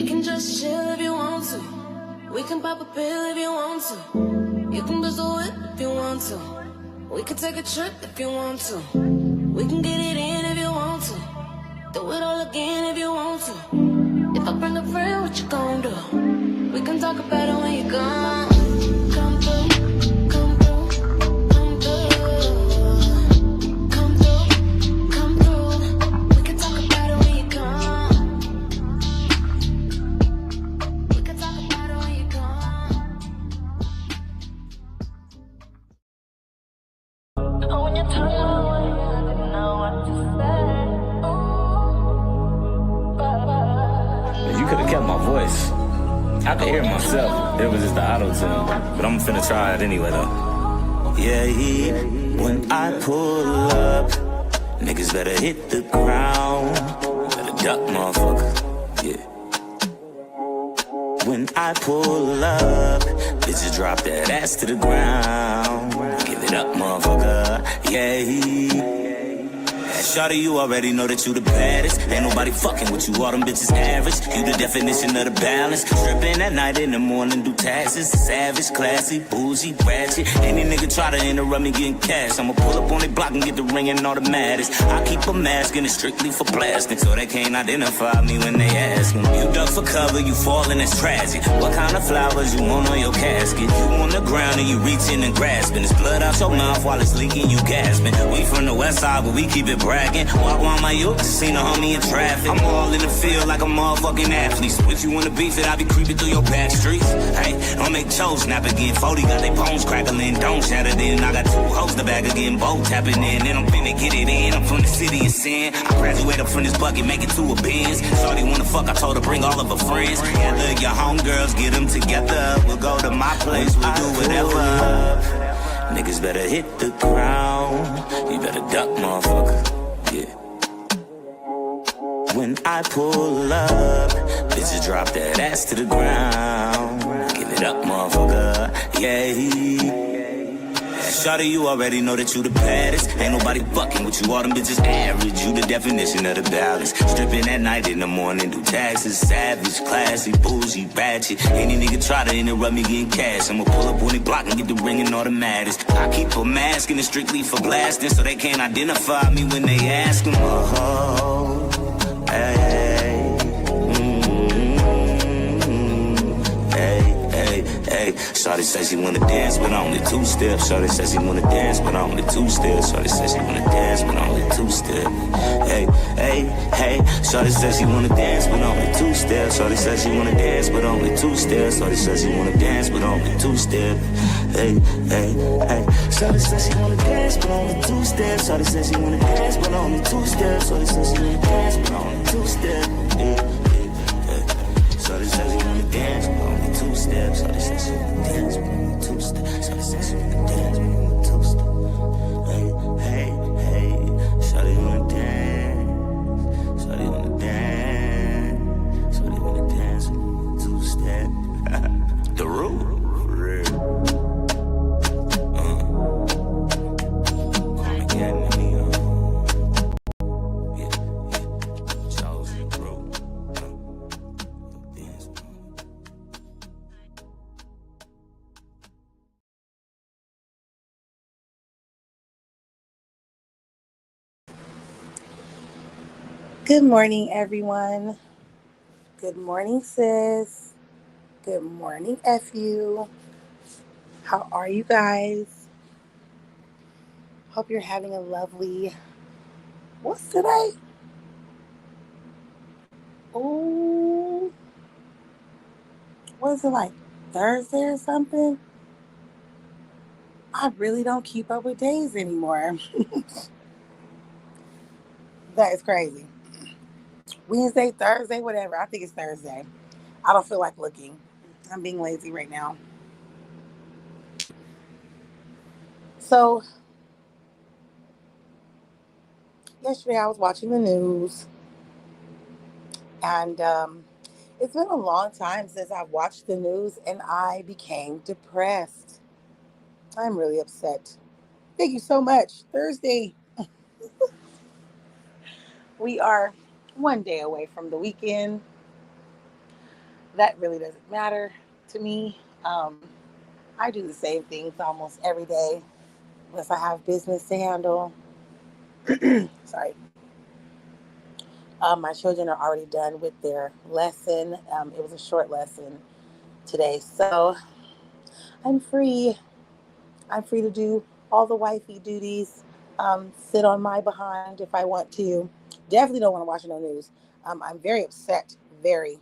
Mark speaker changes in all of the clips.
Speaker 1: can just chill if you want to. We can pop a pill if you want to. You can bust a whip if you want to. We can take a trip if you want to. We can get it in if you want to. Do it all again if you want to. If I bring a friend, what you gon' do? We can talk about it when you come. Come through, come through, come through. Come through, come through. We can talk about it when you come. We can talk about it when you come. Oh, when you talk about it, I didn't know what to say.
Speaker 2: You could have kept my voice. I could hear myself. It was just the auto-tune. But I'm finna try it anyway, though. Yeah, when I pull up, niggas better hit the ground. Better duck, motherfucker. Yeah. When I pull up, bitches drop that ass to the ground. Give it up, motherfucker. Yeah. Shawty, you already know that you the baddest. Ain't nobody fucking with you, all them bitches average. You the definition of the balance. Stripping at night, in the morning, do taxes. Savage, classy, bougie, ratchet. Any nigga try to interrupt me getting cash, I'ma pull up on their block and get the ring and automatic. I keep a mask and it's strictly for plastic, so they can't identify me when they ask them. You duck for cover, you falling, it's tragic. What kind of flowers you want on your casket? You on the ground and you reaching and grasping. It's blood out your mouth while it's leaking, you gasping. We from the west side, but we keep it bragging. Walk on my youth, seen a homie in traffic. I'm all in the field like a motherfucking athlete. So if you wanna beef it, I be creeping through your back streets. Hey, don't make Joe snap again. 40 got they bones crackling, don't shatter then. I got 2 hoes the back again, both tapping in. Then I'm finna get it in. I'm from the city of sin. I graduate up from this bucket, make it to a Benz. Shorty wanna fuck, I told her bring all of her friends. Gather your homegirls, get them together. We'll go to my place, we'll do whatever. Niggas better hit the ground. You better duck, motherfucker. Yeah. When I pull up, bitches drop that ass to the ground. Give it up, motherfucker. Yeah. Shawty, you already know that you the baddest. Ain't nobody fucking with you, all them bitches average. You the definition of the balance. Stripping at night, in the morning, do taxes. Savage, classy, bougie, ratchet. Any nigga try to interrupt me getting cash, I'ma pull up on the block and get the ring and automatics. I keep a mask and it's strictly for blasting, so they can't identify me when they ask them. Oh, hey, hey. Shawty says she wanna dance, but only 2 steps. Shawty says she wanna dance, but only 2 steps. Shawty says she wanna dance, but only 2 steps. Hey. Shawty says she wanna dance, but only 2 steps. Shawty says she wanna dance, but only 2 steps. Shawty says she wanna dance, but only 2 steps. Hey. Shawty says she wanna dance, but only 2 steps. Shawty says she wanna dance, but only 2 steps. Shawty says she wanna dance, but only 2 steps. Shawty says she wanna dance, but only 2 steps. Shawty says she wanna dance, but only 2 steps. Shawty says she wanna dance, but only 2 steps. Hey. Shawty wanna dance. Shawty wanna dance. Shawty wanna dance with 2 steps. The rule.
Speaker 3: Good morning, everyone. Good morning, sis. Good morning, FU. How are you guys? Hope you're having a lovely... What's today? Oh, what is it, like Thursday or something? I really don't keep up with days anymore. That is crazy. Wednesday, Thursday, whatever. I think it's Thursday. I don't feel like looking. I'm being lazy right now. So, yesterday I was watching the news, and it's been a long time since I've watched the news, and I became depressed. I'm really upset. Thank you so much. Thursday. We are one day away from the weekend. that really doesn't matter to me. I do the same things almost every day unless I have business to handle. Sorry. My children are already done with their lesson. It was a short lesson today. So I'm free. I'm free to do all the wifey duties, sit on my behind if I want to. Definitely don't want to watch no news. I'm very upset, very.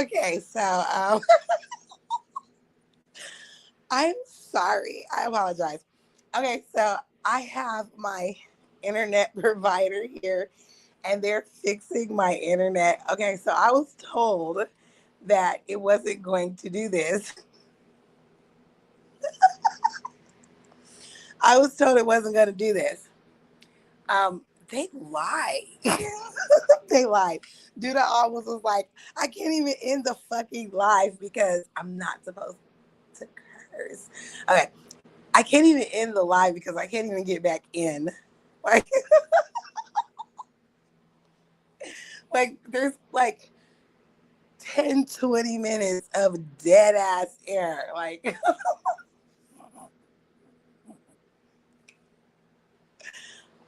Speaker 3: Okay, so I'm sorry. I apologize. Okay, so I have my internet provider here and they're fixing my internet. Okay, so I was told that it wasn't going to do this. I was told it wasn't going to do this. They lied. They lied. Duda almost was like, I can't even end the fucking live because I'm not supposed to curse. Okay, I can't even end the live because I can't even get back in. Like, like there's like 10, 20 minutes of dead ass air. Like,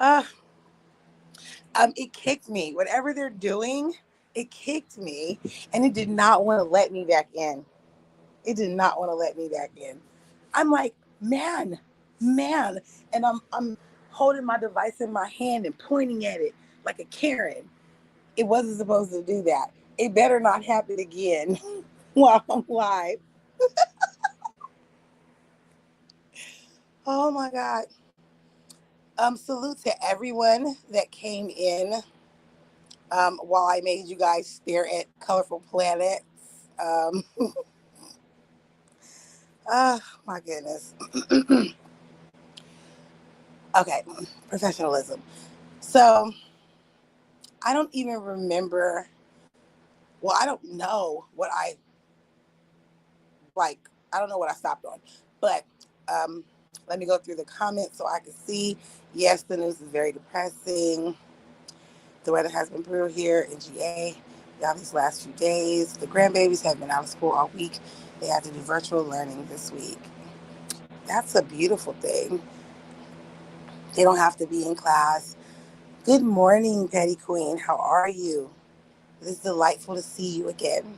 Speaker 3: uh, it kicked me. Whatever they're doing, it kicked me, and it did not want to let me back in. It did not want to let me back in. I'm like, man, and I'm holding my device in my hand and pointing at it like a Karen. It wasn't supposed to do that. It better not happen again while I'm live. Oh my God. Salute to everyone that came in while I made you guys stare at colorful planets. Um, oh my goodness. Okay, professionalism. So I don't even remember. Well, I don't know what I like. I don't know what I stopped on, but um, let me go through the comments so I can see. Yes, the news is very depressing. The weather has been brutal here in GA. These last few days, the grandbabies have been out of school all week. They had to do virtual learning this week. That's a beautiful thing. They don't have to be in class. Good morning, Petty Queen. How are you? It is delightful to see you again.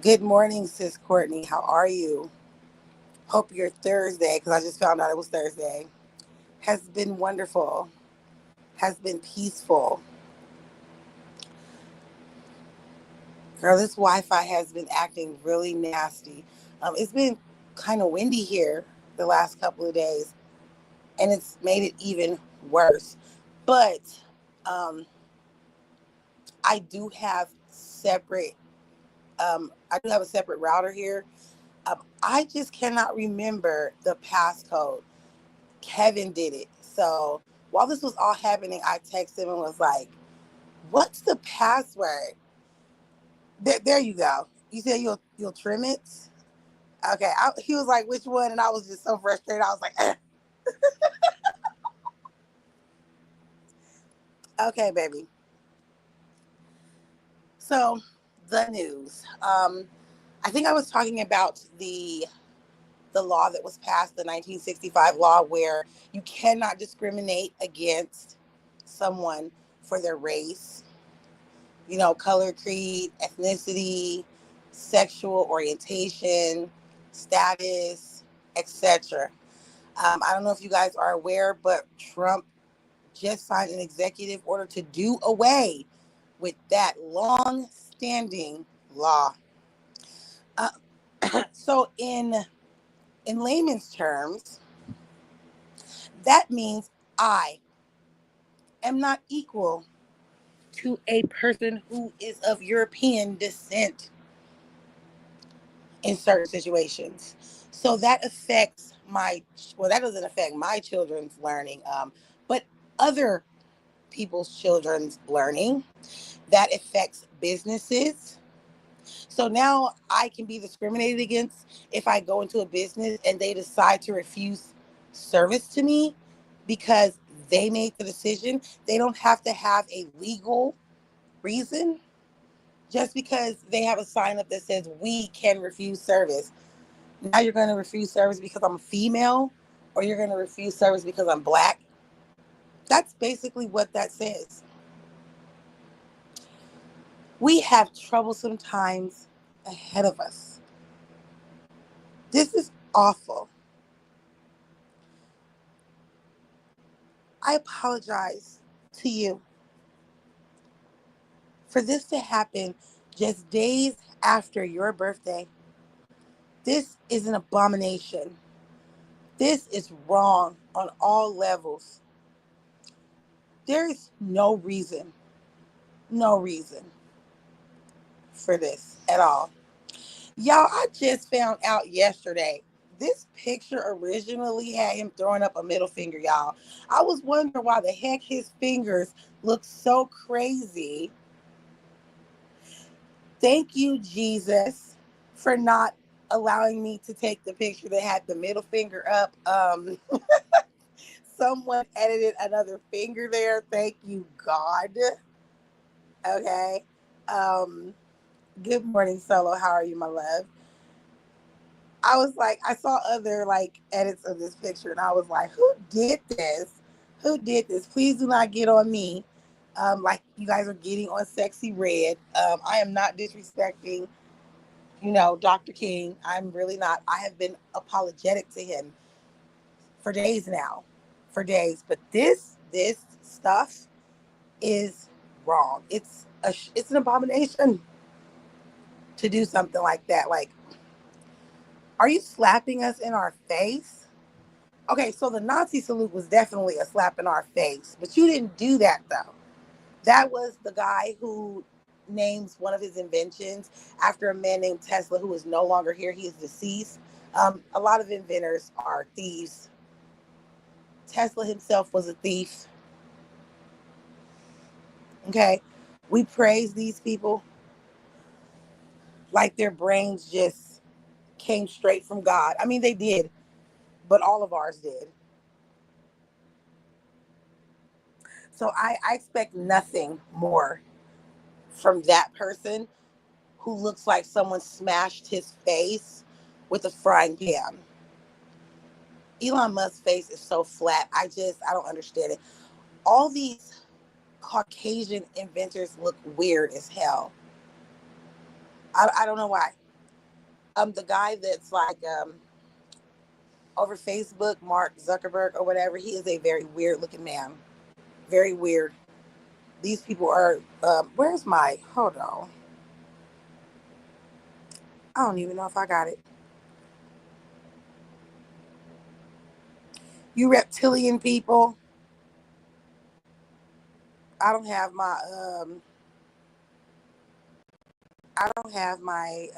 Speaker 3: Good morning, Sis Courtney. How are you? Hope your Thursday, because I just found out it was Thursday, has been wonderful, has been peaceful. Girl, this Wi-Fi has been acting really nasty. It's been kind of windy here the last couple of days, and it's made it even worse. But um, I do have separate. I do have a separate router here. I just cannot remember the passcode. Kevin did it. So while this was all happening, I texted him and was like, "What's the password?" There you go. You said you'll trim it. Okay. He was like, "Which one?" And I was just so frustrated. I was like, "Okay, baby." So the news. I think I was talking about the law that was passed, the 1965 law, where you cannot discriminate against someone for their race, color, creed, ethnicity, sexual orientation, status, etc. I don't know if you guys are aware, but Trump just signed an executive order to do away with that long-standing law. Uh, so, in layman's terms, that means I am not equal to a person who is of European descent in certain situations. So that affects that doesn't affect my children's learning, but other people's children's learning. That affects businesses. So now I can be discriminated against if I go into a business and they decide to refuse service to me because they made the decision. They don't have to have a legal reason. Just because they have a sign up that says we can refuse service. Now you're going to refuse service because I'm female, or you're going to refuse service because I'm black. That's basically what that says. We have troublesome times ahead of us. This is awful. I apologize to you For this to happen just days after your birthday, this is an abomination. This is wrong on all levels. There is no reason for this at all. Y'all, I just found out yesterday. This picture originally had him throwing up a middle finger, y'all. I was wondering why the heck his fingers look so crazy. Thank you, Jesus, for not allowing me to take the picture that had the middle finger up. Someone edited another finger there. Thank you, God. Okay. Um, Good morning, Solo. How are you, my love? I was like, I saw other like edits of this picture, and I was like, who did this? Who did this? Please do not get on me. Like you guys are getting on Sexy Red. I am not disrespecting, Dr. King. I'm really not. I have been apologetic to him for days now, for days. But this stuff is wrong. It's an abomination to do something like that. Like, are you slapping us in our face? Okay, so the Nazi salute was definitely a slap in our face, but you didn't do that though. That was the guy who names one of his inventions after a man named Tesla, who is no longer here. He is deceased. A lot of inventors are thieves. Tesla himself was a thief. Okay, we praise these people like their brains just came straight from God. I mean, they did, but all of ours did. So I expect nothing more from that person who looks like someone smashed his face with a frying pan. Elon Musk's face is so flat. I don't understand it. All these Caucasian inventors look weird as hell. I don't know why. The guy that's like over Facebook, Mark Zuckerberg or whatever, he is a very weird looking man. Very weird. These people are, where's my, hold on. I don't even know if I got it. You reptilian people. I don't have my, I don't have my,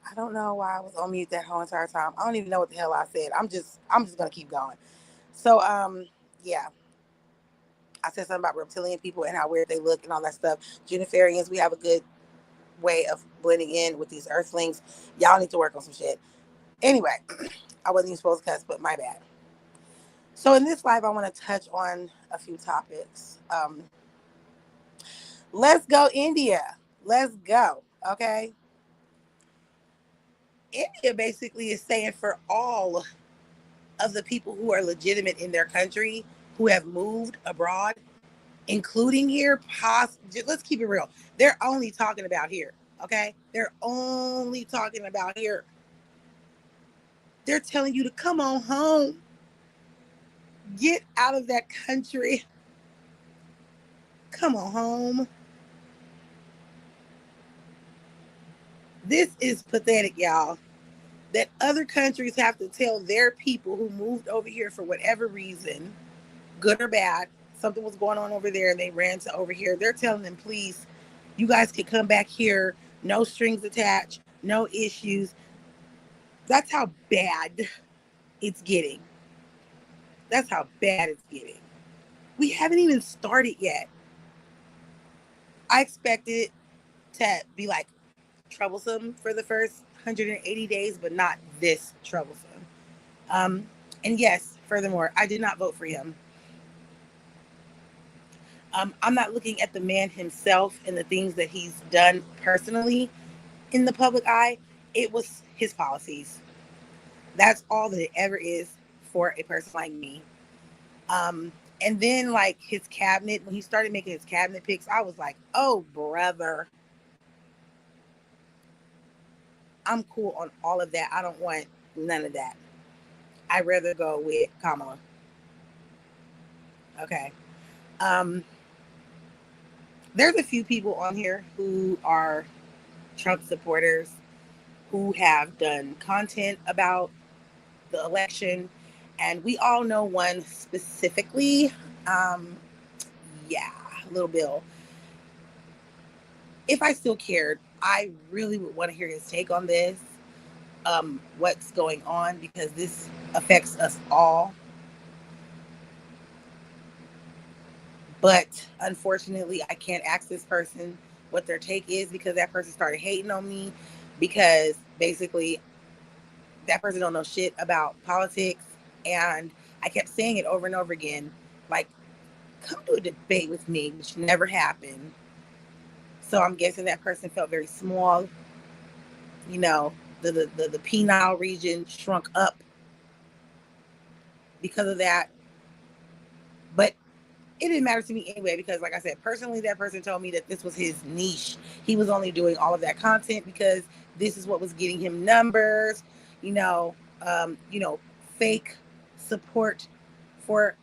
Speaker 3: I don't know why I was on mute that whole entire time. I don't even know what the hell I said. I'm just gonna keep going. So yeah, I said something about reptilian people and how weird they look and all that stuff. Juniferians, we have a good way of blending in with these earthlings. Y'all need to work on some shit. Anyway, I wasn't even supposed to cuss, but my bad. So in this live, I want to touch on a few topics. Let's go, India. Let's go. Okay. India basically is saying for all of the people who are legitimate in their country who have moved abroad, including here, let's keep it real. They're only talking about here. Okay. They're only talking about here. They're telling you to come on home. Get out of that country. Come on home. This is pathetic, y'all. that other countries have to tell their people who moved over here for whatever reason, good or bad, something was going on over there and they ran to over here. They're telling them, please, you guys can come back here, no strings attached, no issues. That's how bad it's getting. That's how bad it's getting. We haven't even started yet. I expected to be like troublesome for the first 180 days, but not this troublesome. And yes, furthermore, I did not vote for him. I'm not looking at the man himself and the things that he's done personally in the public eye. It was his policies. That's all that it ever is for a person like me. And then like his cabinet, when he started making his cabinet picks, I was like, oh, brother. I'm cool on all of that. I don't want none of that. I'd rather go with Kamala. Okay. There's a few people on here who are Trump supporters who have done content about the election. And we all know one specifically. Little Bill. If I still cared, I really would want to hear his take on this. What's going on, because this affects us all. But unfortunately, I can't ask this person what their take is because that person started hating on me because basically that person don't know shit about politics. And I kept saying it over and over again, like, come to a debate with me, which never happened. So I'm guessing that person felt very small. You know, the penile region shrunk up because of that. But it didn't matter to me anyway, because like I said, personally, that person told me that this was his niche. He was only doing all of that content because this is what was getting him numbers, fake support for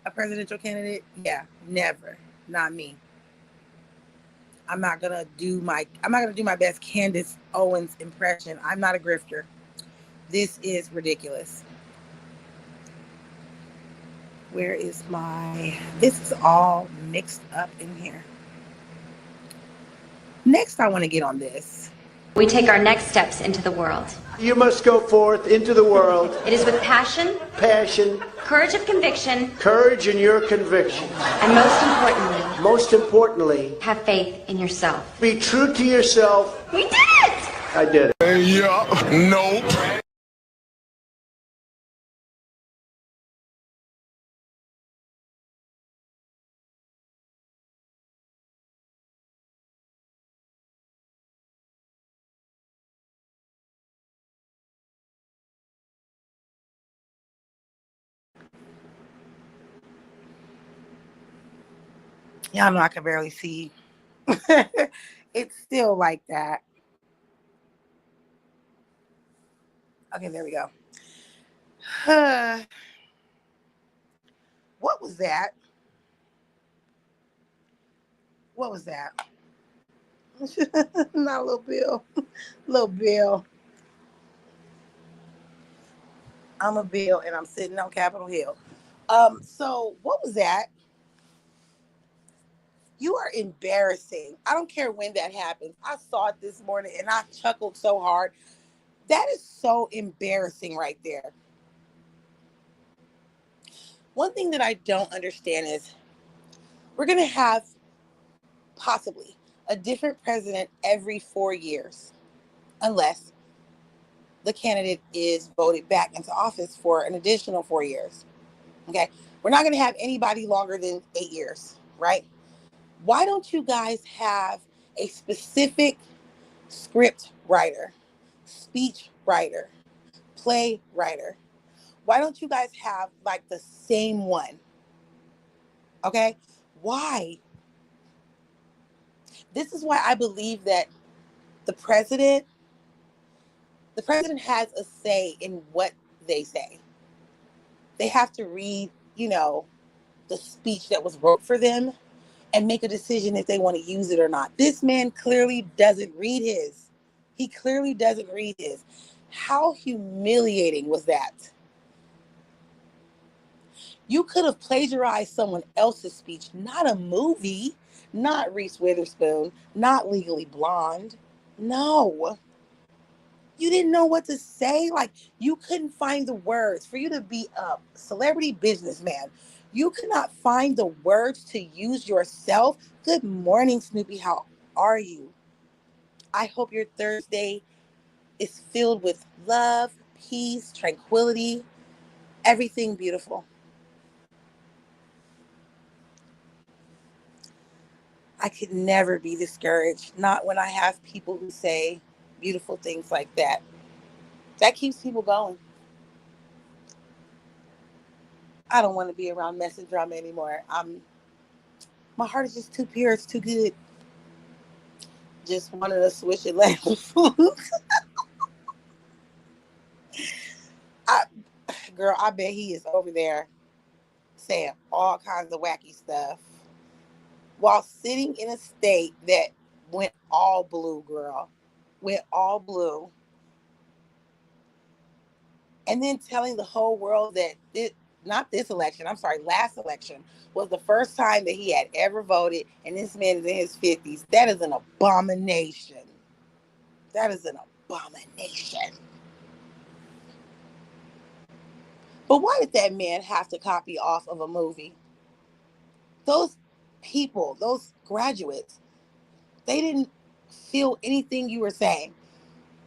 Speaker 3: a presidential candidate. Yeah, never. Not me. I'm not gonna do my best Candace Owens impression. I'm not a grifter. This is ridiculous. Where is this is all mixed up in here. Next, I want to get on this.
Speaker 4: We take our next steps into the world.
Speaker 5: You must go forth into the world.
Speaker 4: It is with passion, courage of conviction,
Speaker 5: courage in your conviction,
Speaker 4: and most importantly,
Speaker 5: have
Speaker 4: faith in yourself.
Speaker 5: Be true to yourself.
Speaker 4: We did it!
Speaker 5: I did it.
Speaker 6: Nope.
Speaker 3: Y'all know I can barely see. It's still like that. Okay, there we go. What was that? What was that? Not Little Bill. Little Bill. I'm a Bill and I'm sitting on Capitol Hill. So what was that? You are embarrassing. I don't care when that happens. I saw it this morning and I chuckled so hard. That is so embarrassing right there. One thing that I don't understand is we're going to have possibly a different president every 4 years, unless the candidate is voted back into office for an additional 4 years. Okay. We're not going to have anybody longer than 8 years, right? Why don't you guys have a specific script writer, speech writer, play writer? Why don't you guys have like the same one? Okay? Why? This is why I believe that the president has a say in what they say. They have to read, the speech that was wrote for them and make a decision if they want to use it or not. This man clearly doesn't read his. He clearly doesn't read his. How humiliating was that? You could have plagiarized someone else's speech, not a movie, not Reese Witherspoon, not Legally Blonde. No. You didn't know what to say. Like, you couldn't find the words. For you to be a celebrity businessman, you could not find the words to use yourself. Good morning, Snoopy. How are you? I hope your Thursday is filled with love, peace, tranquility, everything beautiful. I could never be discouraged, not when I have people who say beautiful things like that. That keeps people going. I don't want to be around mess and drama anymore. My heart is just too pure. It's too good. Just wanted to switch it like I, girl, I bet he is over there saying all kinds of wacky stuff while sitting in a state that went all blue, girl. Went all blue. And then telling the whole world that not this election, I'm sorry, last election was the first time that he had ever voted, and this man is in his 50s. That is an abomination. That is an abomination. But why did that man have to copy off of a movie? Those people, those graduates, they didn't feel anything you were saying.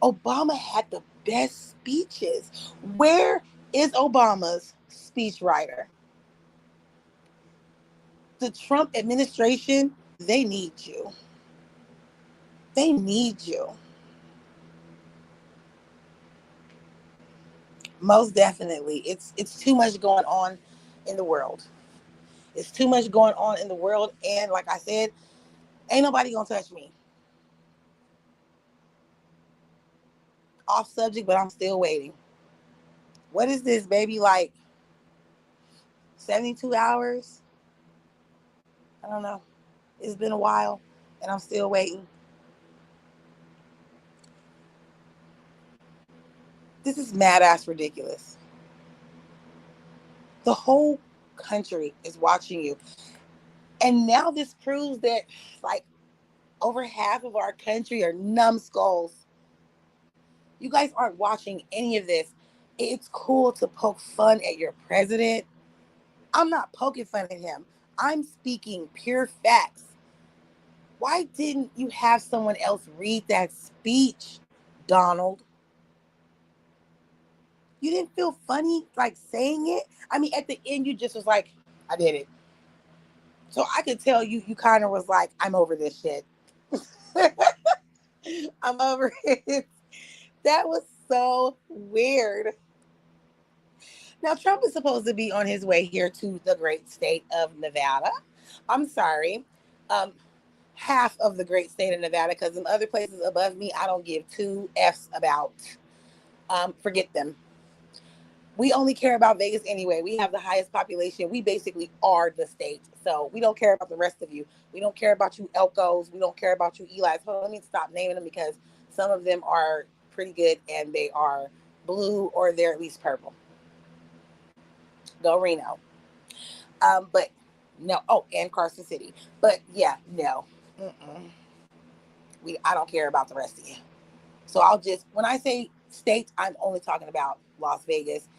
Speaker 3: Obama had the best speeches. Where is Obama's speechwriter? The Trump administration, they need you. They need you. Most definitely. It's too much going on in the world. It's too much going on in the world. And like I said, ain't nobody gonna touch me. Off subject, but I'm still waiting. What is this, baby? Like 72 hours? I don't know. It's been a while and I'm still waiting. This is mad ass ridiculous. The whole country is watching you. And now this proves that like over half of our country are numbskulls. You guys aren't watching any of this. It's cool to poke fun at your president. I'm not poking fun at him. I'm speaking pure facts. Why didn't you have someone else read that speech, Donald? You didn't feel funny like saying it? I mean, at the end, you just was like, I did it. So I could tell you kind of was like, I'm over this shit. I'm over it. That was so weird. Now, Trump is supposed to be on his way here to the great state of Nevada. I'm sorry. Um, Half of the great state of Nevada, because in other places above me, I don't give two F's about. Forget them. We only care about Vegas anyway. We have the highest population. We basically are the state. So we don't care about the rest of you. We don't care about you Elkos. We don't care about you Eli's. Hold on, let me stop naming them because some of them are pretty good and they are blue or they're at least purple. Go Reno. But no. Oh, and Carson City. But yeah, no. Mm-mm. I don't care about the rest of you. So when I say states, I'm only talking about Las Vegas,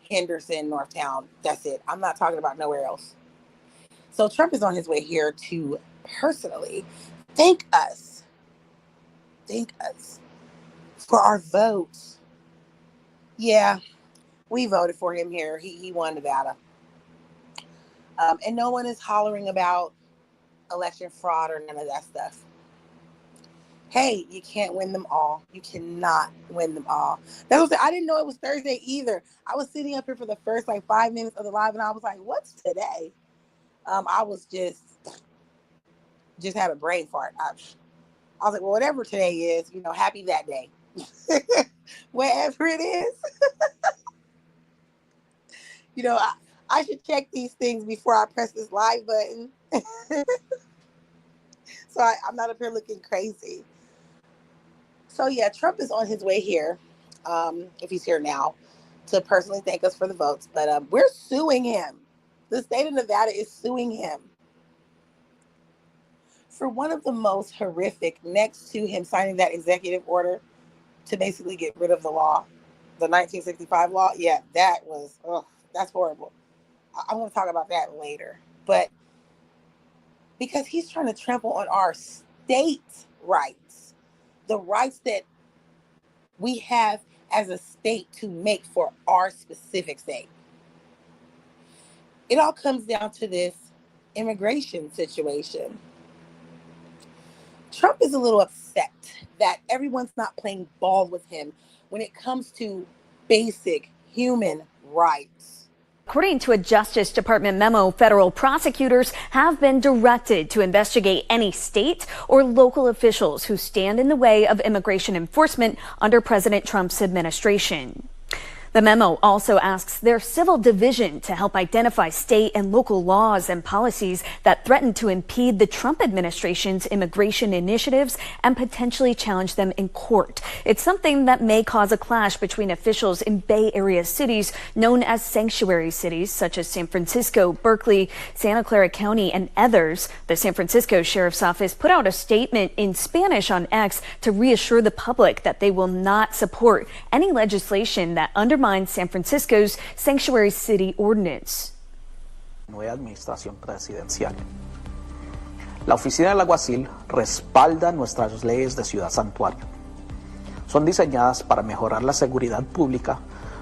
Speaker 3: Henderson, Northtown. That's it. I'm not talking about nowhere else. So Trump is on his way here to personally thank us for our votes. Yeah, we voted for him here. He won Nevada. And no one is hollering about election fraud or none of that stuff. Hey, you can't win them all. You cannot win them all. That was I didn't know it was Thursday either. I was sitting up here for the first like 5 minutes of the live and I was like, what's today? I was just had a brain fart. I was like, well, whatever today is, happy that day. Whatever it is. I should check these things before I press this live button. So I'm not up here looking crazy. So yeah, Trump is on his way here. if he's here now, to personally thank us for the votes. But we're suing him. The state of Nevada is suing him for one of the most horrific, next to him signing that executive order to basically get rid of the law, the 1965 law. Yeah, that's horrible. I'm going to talk about that later. But because he's trying to trample on our state rights, the rights that we have as a state to make for our specific state. It all comes down to this immigration situation. Trump is a little upset that everyone's not playing ball with him when it comes to basic human rights.
Speaker 6: According to a Justice Department memo, federal prosecutors have been directed to investigate any state or local officials who stand in the way of immigration enforcement under President Trump's administration. The memo also asks their civil division to help identify state and local laws and policies that threaten to impede the Trump administration's immigration initiatives and potentially challenge them in court. It's something that may cause a clash between officials in Bay Area cities known as sanctuary cities, such as San Francisco, Berkeley, Santa Clara County, and others. The San Francisco Sheriff's Office put out a statement in Spanish on X to reassure the public that they will not support any legislation that undermines San Francisco's sanctuary city ordinance.
Speaker 7: Nueva administración presidencial. La oficina del alguacil respalda nuestras leyes de ciudad santuario. Son diseñadas para mejorar la seguridad pública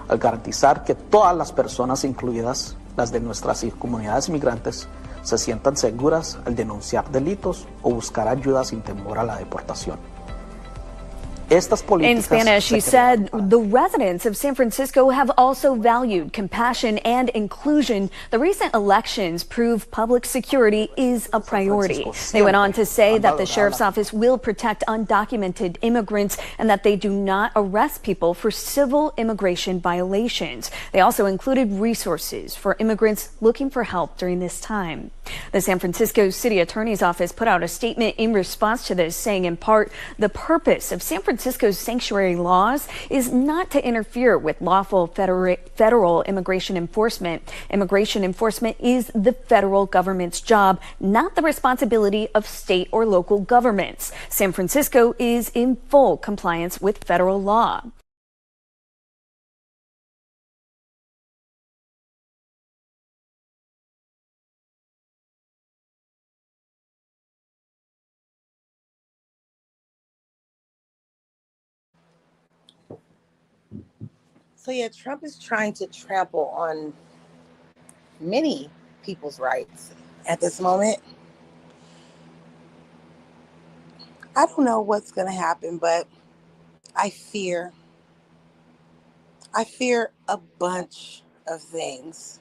Speaker 7: al garantizar que todas las personas, incluidas las de nuestras comunidades migrantes, se sientan seguras al denunciar delitos o buscar ayuda sin temor a la deportación.
Speaker 6: In Spanish, she said the residents of San Francisco have also valued compassion and inclusion. The recent elections prove public security is a priority. They went on to say that the sheriff's office will protect undocumented immigrants and that they do not arrest people for civil immigration violations. They also included resources for immigrants looking for help during this time. The San Francisco City Attorney's Office put out a statement in response to this, saying in part, the purpose of San Francisco's sanctuary laws is not to interfere with lawful federal immigration enforcement. Immigration enforcement is the federal government's job, not the responsibility of state or local governments. San Francisco is in full compliance with federal law.
Speaker 3: So yeah, Trump is trying to trample on many people's rights at this moment. I don't know what's going to happen, but I fear a bunch of things.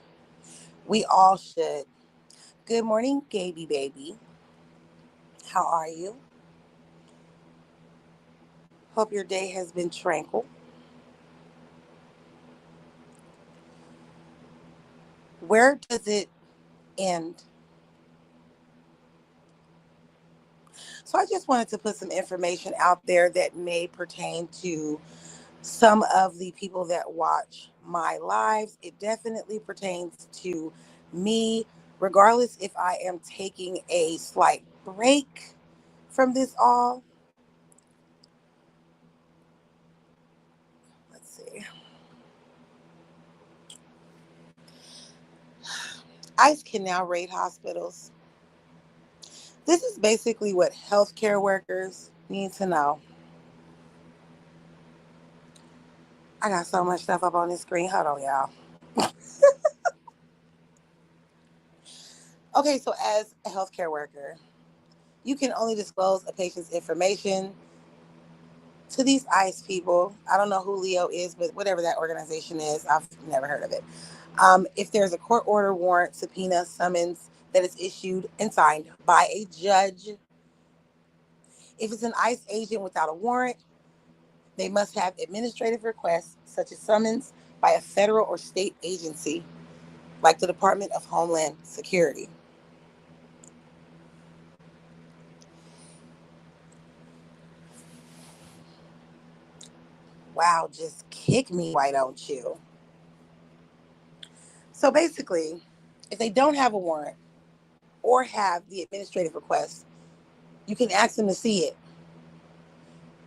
Speaker 3: We all should. Good morning, Gaby baby. How are you? Hope your day has been tranquil. Where does it end? So I just wanted to put some information out there that may pertain to some of the people that watch my lives. It definitely pertains to me, regardless if I am taking a slight break from this all. Let's see. ICE can now raid hospitals. This is basically what healthcare workers need to know. I got so much stuff up on this screen. Hold on, y'all. Okay, so as a healthcare worker, you can only disclose a patient's information to these ICE people. I don't know who Leo is, but whatever that organization is, I've never heard of it. If there's a court order, warrant, subpoena, summons that is issued and signed by a judge, if it's an ICE agent without a warrant, they must have administrative requests such as summons by a federal or state agency like the Department of Homeland Security. Wow, just kick me, why don't you? So basically, if they don't have a warrant or have the administrative request, you can ask them to see it.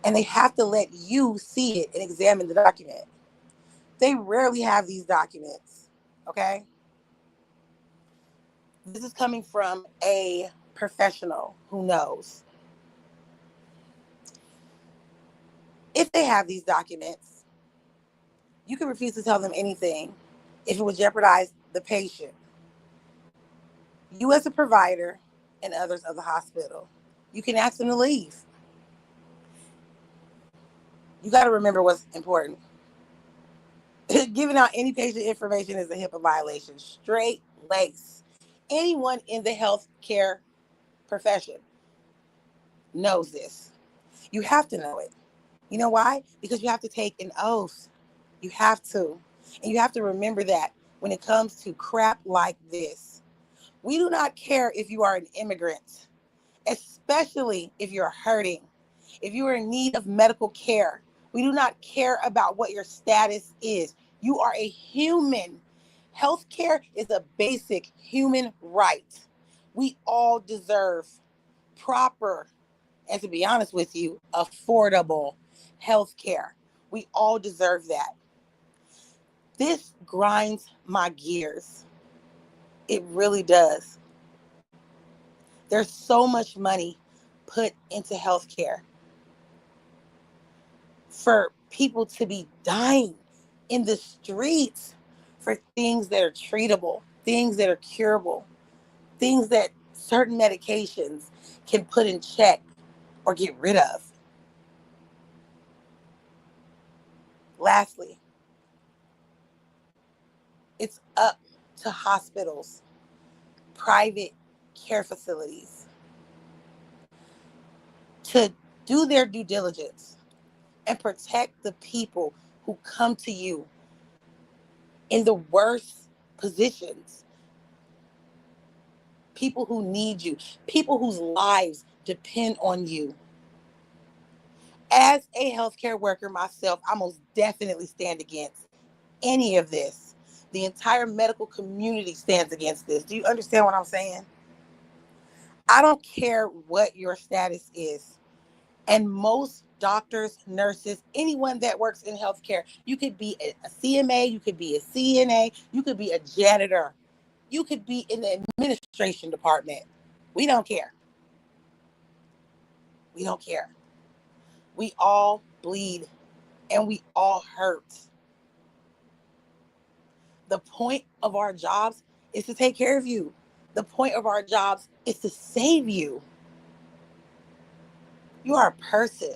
Speaker 3: And they have to let you see it and examine the document. They rarely have these documents, okay? This is coming from a professional who knows. If they have these documents, you can refuse to tell them anything if it would jeopardize the patient, you as a provider, and others of the hospital. You can ask them to leave. You got to remember what's important. Giving out any patient information is a HIPAA violation. Straight lace. Anyone in the healthcare profession knows this. You have to know it. You know why? Because you have to take an oath. You have to. And you have to remember that when it comes to crap like this. We do not care if you are an immigrant, especially if you're hurting, if you are in need of medical care. We do not care about what your status is. You are a human. Healthcare is a basic human right. We all deserve proper, and to be honest with you, affordable healthcare. We all deserve that. This grinds my gears. It really does. There's so much money put into healthcare for people to be dying in the streets for things that are treatable, things that are curable, things that certain medications can put in check or get rid of. Lastly, it's up to hospitals, private care facilities to do their due diligence and protect the people who come to you in the worst positions. People who need you, people whose lives depend on you. As a healthcare worker myself, I most definitely stand against any of this. The entire medical community stands against this. Do you understand what I'm saying? I don't care what your status is. And most doctors, nurses, anyone that works in healthcare, you could be a CMA, you could be a CNA, you could be a janitor, you could be in the administration department. We don't care. We don't care. We all bleed and we all hurt. The point of our jobs is to take care of you. The point of our jobs is to save you. You are a person.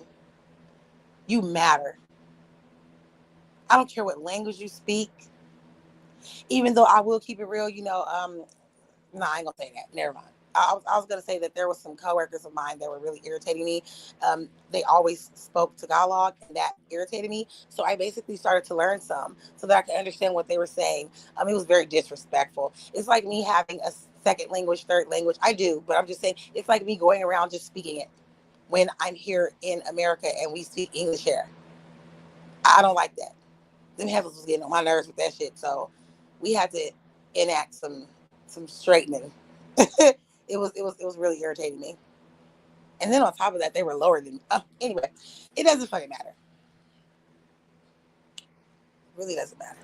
Speaker 3: You matter. I don't care what language you speak. Even though I will keep it real, no, I ain't gonna say that. Never mind. I was gonna say that there was some coworkers of mine that were really irritating me. They always spoke Tagalog, and that irritated me. So I basically started to learn some so that I could understand what they were saying. It was very disrespectful. It's like me having a second language, third language. I do, but I'm just saying it's like me going around just speaking it when I'm here in America and we speak English here. I don't like that. Them heavens was getting on my nerves with that shit. So we had to enact some straightening. it was really irritating me. And then on top of that, they were lower than me. Anyway, it doesn't fucking matter. It really doesn't matter.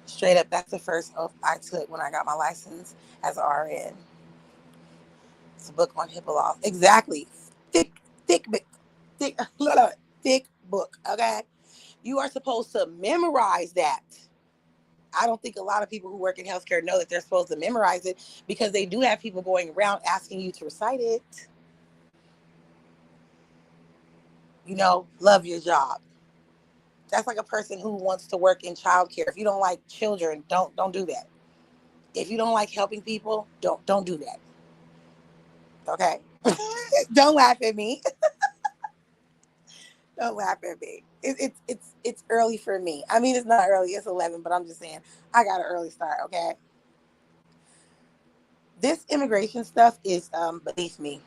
Speaker 3: Straight up, that's the first oath I took when I got my license as an RN. It's a book on HIPAA laws. Exactly. Thick, thick, thick, thick book. Okay. You are supposed to memorize that. I don't think a lot of people who work in healthcare know that they're supposed to memorize it because they do have people going around asking you to recite it. Love your job. That's like a person who wants to work in childcare. If you don't like children, don't do that. If you don't like helping people, don't do that. Okay? Don't laugh at me. Don't laugh at me. It's early for me. I mean, it's not early. It's 11, but I'm just saying I got an early start. Okay. This immigration stuff is beneath me.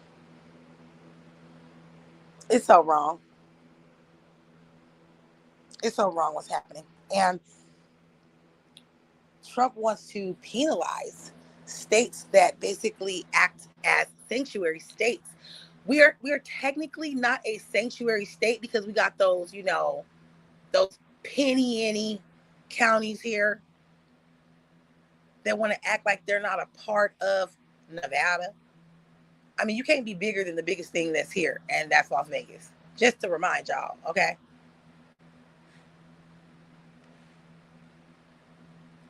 Speaker 3: It's so wrong. It's so wrong what's happening. And Trump wants to penalize states that basically act as sanctuary states. We're technically not a sanctuary state because we got those, those penny counties here that want to act like they're not a part of Nevada. I mean, you can't be bigger than the biggest thing that's here, and that's Las Vegas. Just to remind y'all, okay?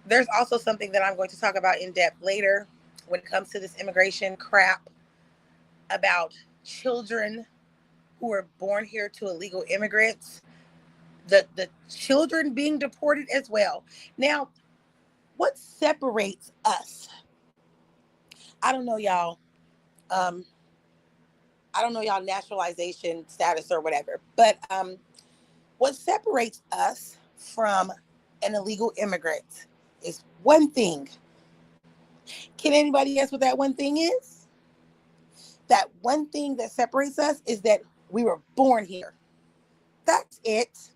Speaker 3: There's also something that I'm going to talk about in depth later when it comes to this immigration crap about children who are born here to illegal immigrants, the children being deported as well. Now, what separates us? I don't know y'all. I don't know y'all naturalization status or whatever, but what separates us from an illegal immigrant is one thing. Can anybody guess what that one thing is? That one thing that separates us is that we were born here. That's it.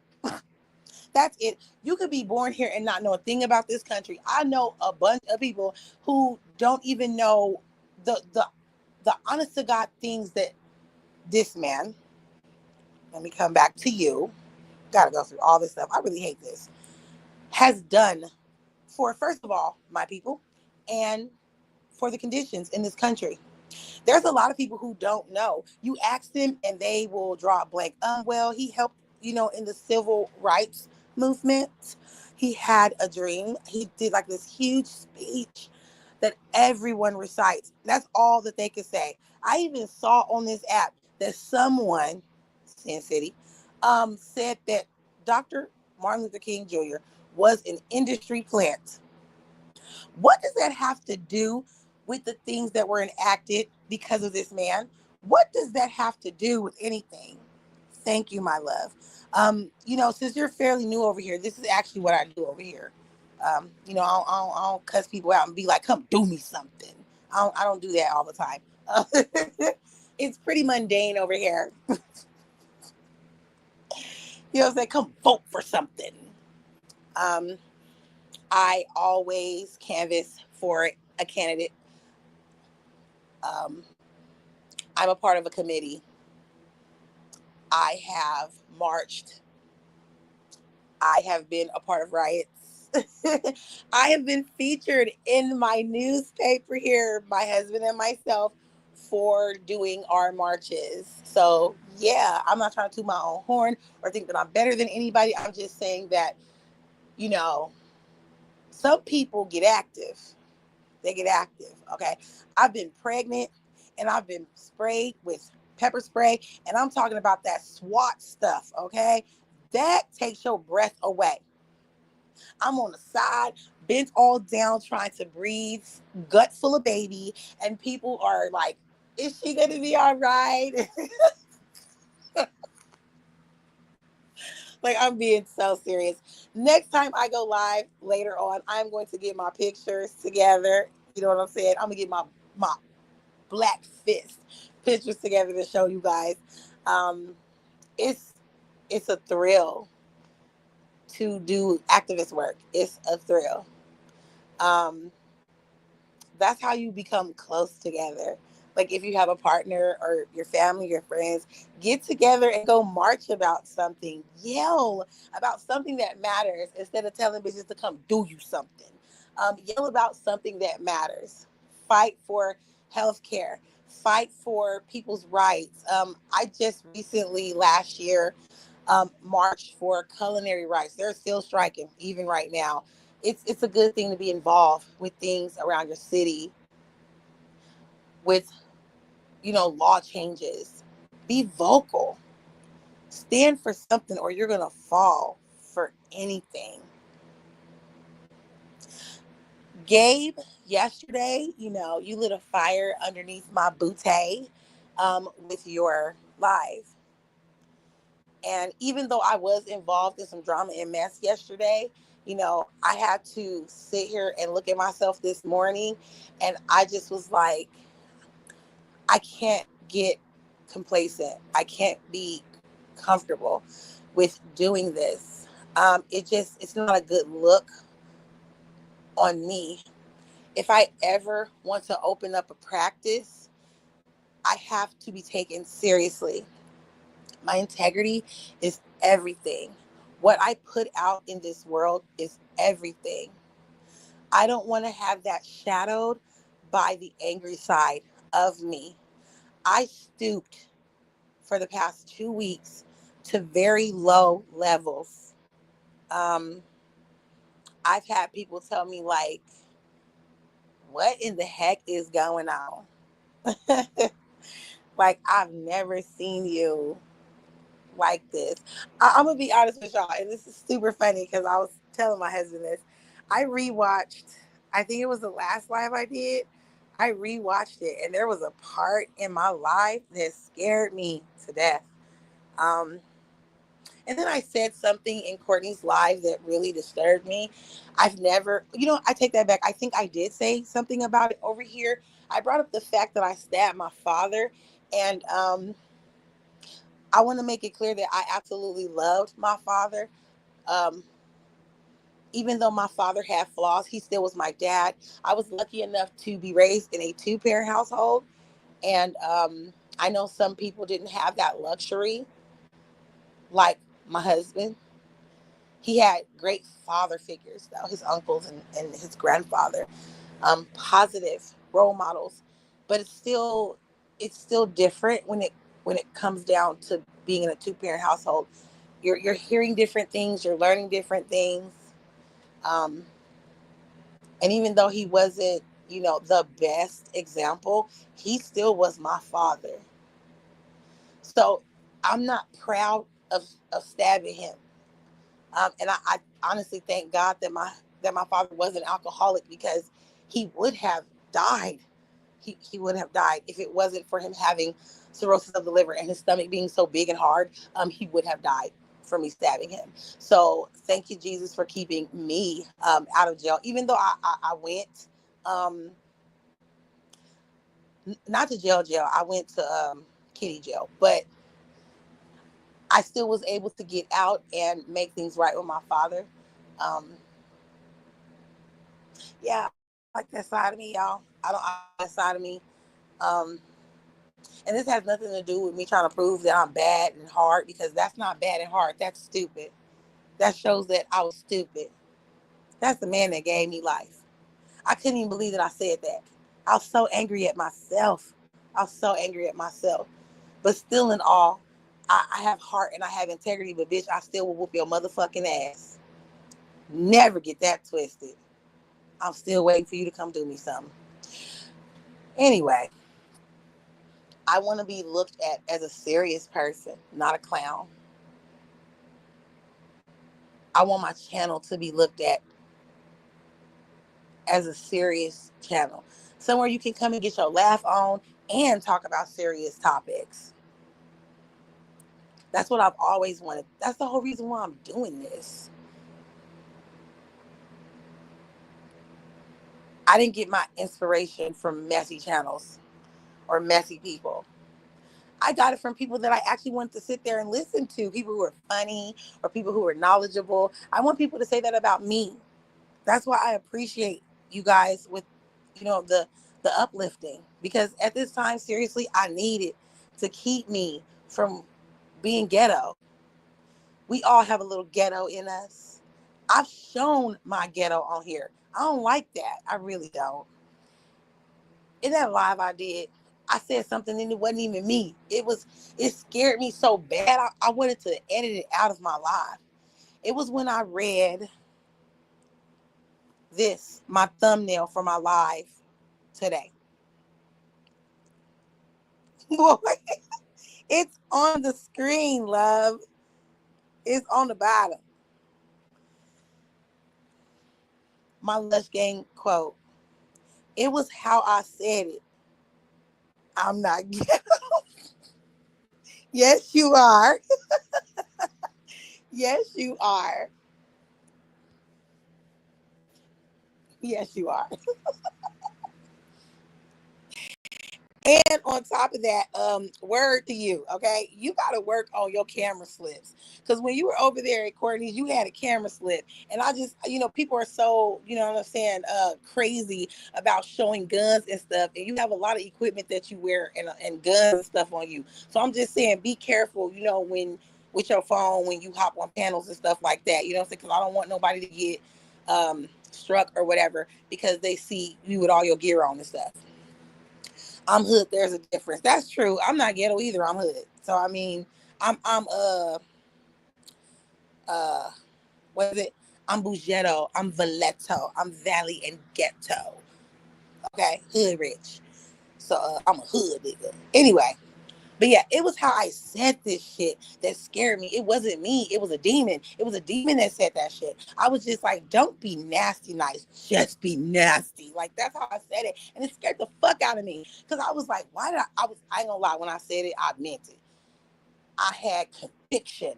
Speaker 3: That's it. You could be born here and not know a thing about this country. I know a bunch of people who don't even know the honest to God things that this man, let me come back to you, gotta go through all this stuff. I really hate this, has done for, first of all, my people, and for the conditions in this country. There's a lot of people who don't know. You ask them and they will draw a blank. Well, he helped, in the civil rights movement. He had a dream. He did like this huge speech that everyone recites. That's all that they could say. I even saw on this app that someone, Sin City, said that Dr. Martin Luther King Jr. was an industry plant. What does that have to do with the things that were enacted because of this man? What does that have to do with anything? Thank you, my love. Since you're fairly new over here, this is actually what I do over here. I don't cuss people out and be like, come do me something. I don't do that all the time. It's pretty mundane over here. Say, come vote for something. I always canvass for a candidate. I'm a part of a committee. I have marched. I have been a part of riots. I have been featured in my newspaper here, my husband and myself, for doing our marches. So, yeah, I'm not trying to toot my own horn or think that I'm better than anybody. I'm just saying that, some people get active. They get active, okay? I've been pregnant and I've been sprayed with pepper spray, and I'm talking about that SWAT stuff, okay? That takes your breath away. I'm on the side, bent all down, trying to breathe, gut full of baby, and people are like, is she going to be all right? Like, I'm being so serious. Next time I go live later on, I'm going to get my pictures together. You know what I'm saying? I'm going to get my black fist pictures together to show you guys. It's a thrill to do activist work. It's a thrill. That's how you become close together. Like, if you have a partner or your family, your friends, get together and go march about something. Yell about something that matters instead of telling bitches to come do you something. Yell about something that matters. Fight for healthcare. Fight for people's rights. I just recently, last year, marched for culinary rights. They're still striking, even right now. It's a good thing to be involved with things around your city, with law changes. Be vocal. Stand for something or you're gonna fall for anything. Gabe, yesterday, you lit a fire underneath my bootay with your live. And even though I was involved in some drama and mess yesterday, I had to sit here and look at myself this morning, and I just was like, I can't get complacent. I can't be comfortable with doing this. It's not a good look on me. If I ever want to open up a practice, I have to be taken seriously. My integrity is everything. What I put out in this world is everything. I don't want to have that shadowed by the angry side of me. I stooped for the past 2 weeks to very low levels. Um, I've had people tell me, like, what in the heck is going on? Like, I've never seen you like this. I'm gonna be honest with y'all, and this is super funny because I was telling my husband this. I rewatched, I think it was the last live I did. I rewatched it, and there was a part in my life that scared me to death. Um, and then I said something in Courtney's live that really disturbed me. I've never, I take that back. I think I did say something about it over here. I brought up the fact that I stabbed my father, and I want to make it clear that I absolutely loved my father. Um, Even though my father had flaws, he still was my dad. I was lucky enough to be raised in a two-parent household. And I know some people didn't have that luxury, like my husband. He had great father figures, though, his uncles and his grandfather, positive role models. But it's still different when it comes down to being in a two-parent household. You're hearing different things, you're learning different things. Um, and even though he wasn't, the best example, he still was my father. So I'm not proud of stabbing him. And I honestly thank God that my father was an alcoholic, because he would have died. He would have died if it wasn't for him having cirrhosis of the liver and his stomach being so big and hard. He would have died for me stabbing him. So thank you, Jesus, for keeping me out of jail. Even though I went, um, not to jail. I went to kitty jail, but I still was able to get out and make things right with my father. Um, yeah, I like that side of me, y'all. I don't like that side of me. Um, and this has nothing to do with me trying to prove that I'm bad and hard, because that's not bad and hard. That's stupid. That shows that I was stupid. That's the man that gave me life. I couldn't even believe that I said that. I was so angry at myself. I was so angry at myself. But still in all, I have heart and I have integrity, but bitch, I still will whoop your motherfucking ass. Never get that twisted. I'm still waiting for you to come do me something. Anyway, I want to be looked at as a serious person, not a clown. I want my channel to be looked at as a serious channel. Somewhere you can come and get your laugh on and talk about serious topics. That's what I've always wanted. That's the whole reason why I'm doing this. I didn't get my inspiration from messy channels or messy people. I got it from people that I actually wanted to sit there and listen to, people who are funny or people who are knowledgeable. I want people to say that about me. That's why I appreciate you guys with, the uplifting, because at this time, seriously, I need it to keep me from being ghetto. We all have a little ghetto in us. I've shown my ghetto on here. I don't like that. I really don't. In that live I did, I said something and it wasn't even me. It scared me so bad. I wanted to edit it out of my live. It was when I read this, my thumbnail for my live today. Boy, it's on the screen, love. It's on the bottom. My Lush Gang quote. It was how I said it. I'm not ghetto. Yes, you are. Yes, you are. Yes, you are. And on top of that, word to you, okay? You got to work on your camera slips. Because when you were over there at Courtney's, you had a camera slip. And I just, people are so, what I'm saying, crazy about showing guns and stuff. And you have a lot of equipment that you wear and guns and stuff on you. So I'm just saying, be careful, when with your phone, when you hop on panels and stuff like that. You know what I'm saying? Because I don't want nobody to get struck or whatever because they see you with all your gear on and stuff. I'm hood. There's a difference. That's true. I'm not ghetto either. I'm hood. So I mean, I'm uh what is it? I'm Bugetto. I'm Valeto. I'm Valley and Ghetto. Okay, hood rich. So I'm a hood nigga. Anyway, but yeah, it was how I said this shit that scared me. It wasn't me. It was a demon. It was a demon that said that shit. I was just like, don't be nasty nice. Just be nasty. Like, that's how I said it. And it scared the fuck out of me. Because I was like, why did I ain't gonna lie. When I said it, I meant it. I had conviction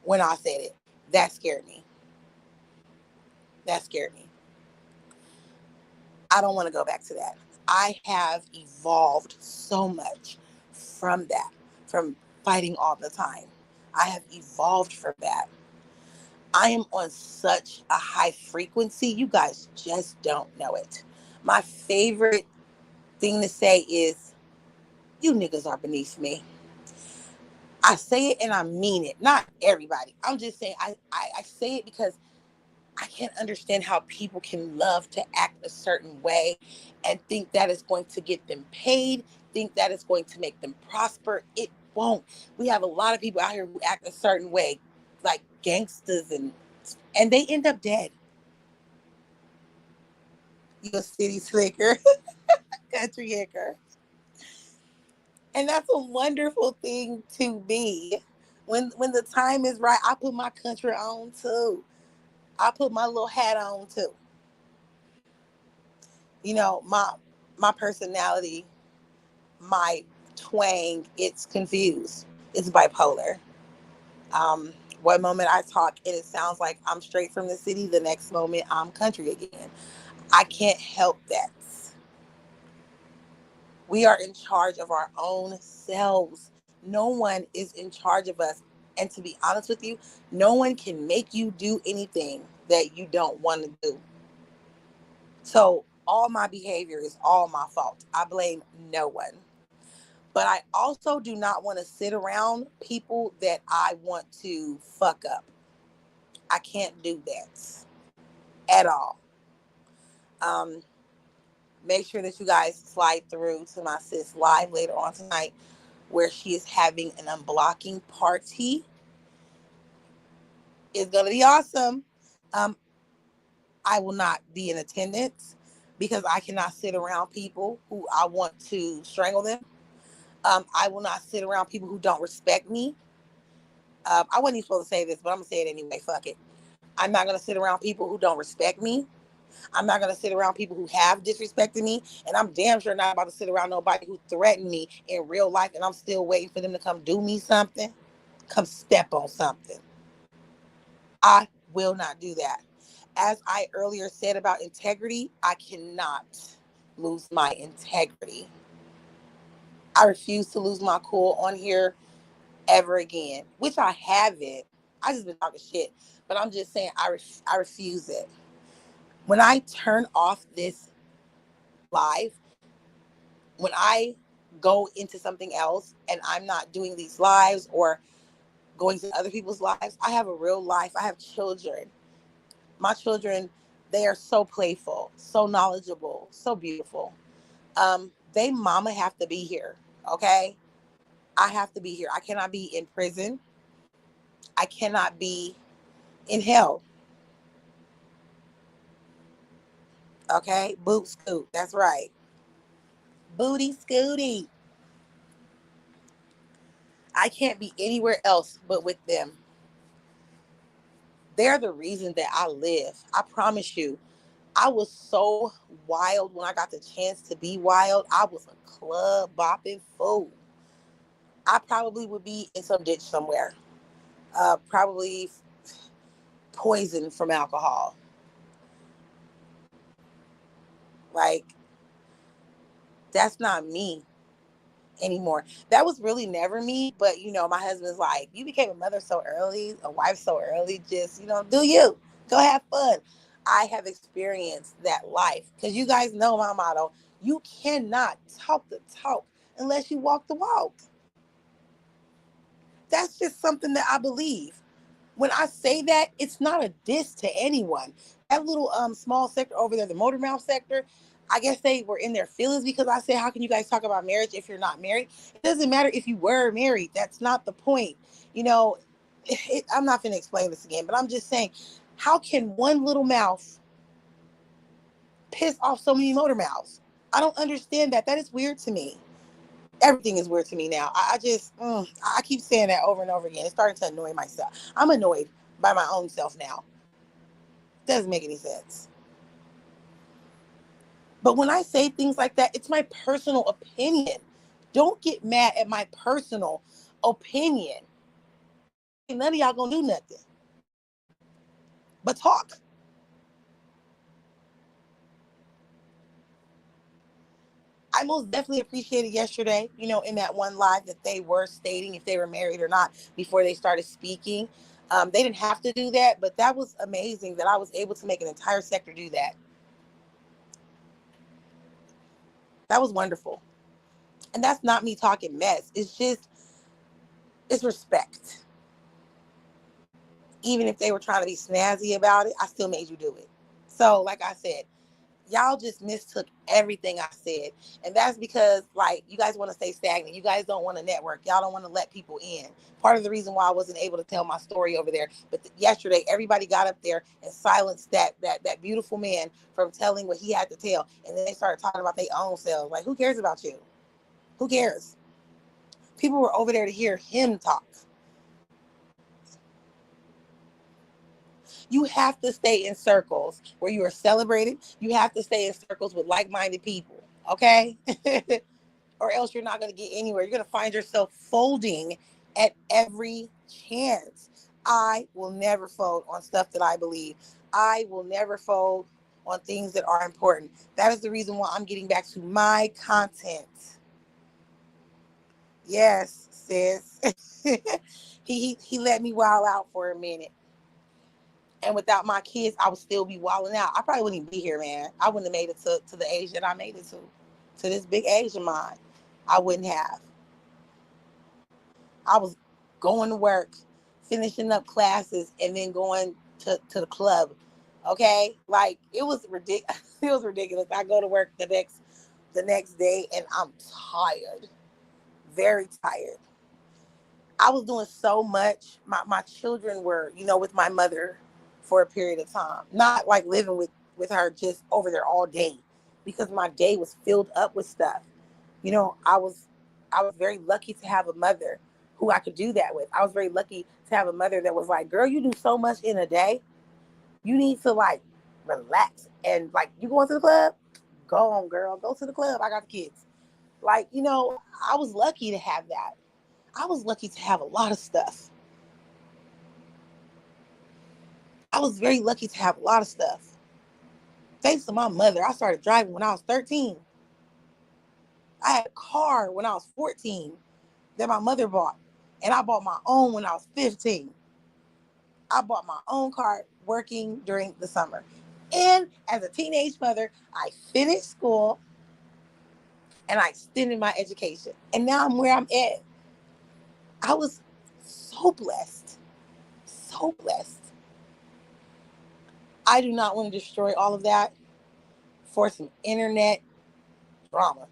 Speaker 3: when I said it. That scared me. That scared me. I don't want to go back to that. I have evolved so much from that, from fighting all the time. I have evolved from that. I am on such a high frequency. You guys just don't know it. My favorite thing to say is, you niggas are beneath me. I say it and I mean it. Not everybody. I'm just saying, I say it because I can't understand how people can love to act a certain way and think that is going to get them paid, think that is going to make them prosper. It won't. We have a lot of people out here who act a certain way, like gangsters, and they end up dead. You a city slicker, country hicker. And that's a wonderful thing to be. When the time is right, I put my country on too. I put my little hat on too. My personality, my twang, it's confused. It's bipolar. Um, one moment I talk and it sounds like I'm straight from the city. The next moment I'm country again. I can't help that. We are in charge of our own selves. No one is in charge of us. And to be honest with you, no one can make you do anything that you don't want to do. So all my behavior is all my fault. I blame no one. But I also do not want to sit around people that I want to fuck up. I can't do that at all. Um, Make sure that you guys slide through to my sis live later on tonight where she is having an unblocking party. It's going to be awesome. Um, I will not be in attendance because I cannot sit around people who I want to strangle them. I will not sit around people who don't respect me. I wasn't even supposed to say this, but I'm going to say it anyway. Fuck it. I'm not going to sit around people who don't respect me. I'm not going to sit around people who have disrespected me. And I'm damn sure not about to sit around nobody who threatened me in real life and I'm still waiting for them to come do me something, come step on something. I will not do that. As I earlier said about integrity, I cannot lose my integrity. I refuse to lose my cool on here ever again, which I haven't. I just been talking shit, but I'm just saying I refuse it. When I turn off this live, when I go into something else and I'm not doing these lives or going to other people's lives, I have a real life. I have children. My children, they are so playful, so knowledgeable, so beautiful. They mama have to be here, okay? I have to be here. I cannot be in prison. I cannot be in hell. Okay? Boot scoot. That's right. Booty scooty. I can't be anywhere else but with them. They're the reason that I live. I promise you. I was so wild when I got the chance to be wild. I was a club bopping fool. I probably would be in some ditch somewhere. Probably poisoned from alcohol. Like, that's not me. anymore. That was really never me, but my husband's like, you became a mother so early, a wife so early, just, do you. Go have fun. I have experienced that life because you guys know my motto. You cannot talk the talk unless you walk the walk. That's just something that I believe. When I say that, it's not a diss to anyone. That little small sector over there, the motor mouth sector, I guess they were in their feelings because I said, how can you guys talk about marriage if you're not married? It doesn't matter if you were married. That's not the point. I'm not going to explain this again, but I'm just saying, how can one little mouth piss off so many motor mouths? I don't understand that. That is weird to me. Everything is weird to me now. I just, I keep saying that over and over again. It's starting to annoy myself. I'm annoyed by my own self now. Doesn't make any sense. But when I say things like that, it's my personal opinion. Don't get mad at my personal opinion. None of y'all gonna do nothing but talk. I most definitely appreciated yesterday, in that one live that they were stating if they were married or not before they started speaking. They didn't have to do that, but that was amazing that I was able to make an entire sector do that. That was wonderful. And that's not me talking mess. It's respect. Even if they were trying to be snazzy about it, I still made you do it. So, like I said, y'all just mistook everything I said. And that's because, you guys want to stay stagnant. You guys don't want to network. Y'all don't want to let people in. Part of the reason why I wasn't able to tell my story over there. But yesterday, everybody got up there and silenced that beautiful man from telling what he had to tell. And then they started talking about their own selves. Like, who cares about you? Who cares? People were over there to hear him talk. You have to stay in circles where you are celebrated. You have to stay in circles with like-minded people, okay? Or else you're not going to get anywhere. You're going to find yourself folding at every chance. I will never fold on stuff that I believe. I will never fold on things that are important. That is the reason why I'm getting back to my content. Yes, sis. he let me wild out for a minute. And without my kids, I would still be wilding out. I probably wouldn't even be here, man. I wouldn't have made it to the age that I made it to this big age of mine. I wouldn't have. I was going to work, finishing up classes, and then going to the club. Okay? It was ridiculous. It was ridiculous. I go to work the next day, and I'm tired. Very tired. I was doing so much. My children were, with my mother for a period of time. Not like living with her just over there all day, because my day was filled up with stuff. I was very lucky to have a mother who I could do that with. I was very lucky to have a mother that was like, girl, you do so much in a day. You need to relax. And you going to the club? Go on, girl. Go to the club. I got the kids. I was lucky to have that. I was lucky to have a lot of stuff. I was very lucky to have a lot of stuff. Thanks to my mother, I started driving when I was 13. I had a car when I was 14 that my mother bought. And I bought my own when I was 15. I bought my own car working during the summer. And as a teenage mother, I finished school and I extended my education. And now I'm where I'm at. I was so blessed. So blessed. I do not want to destroy all of that for some internet drama.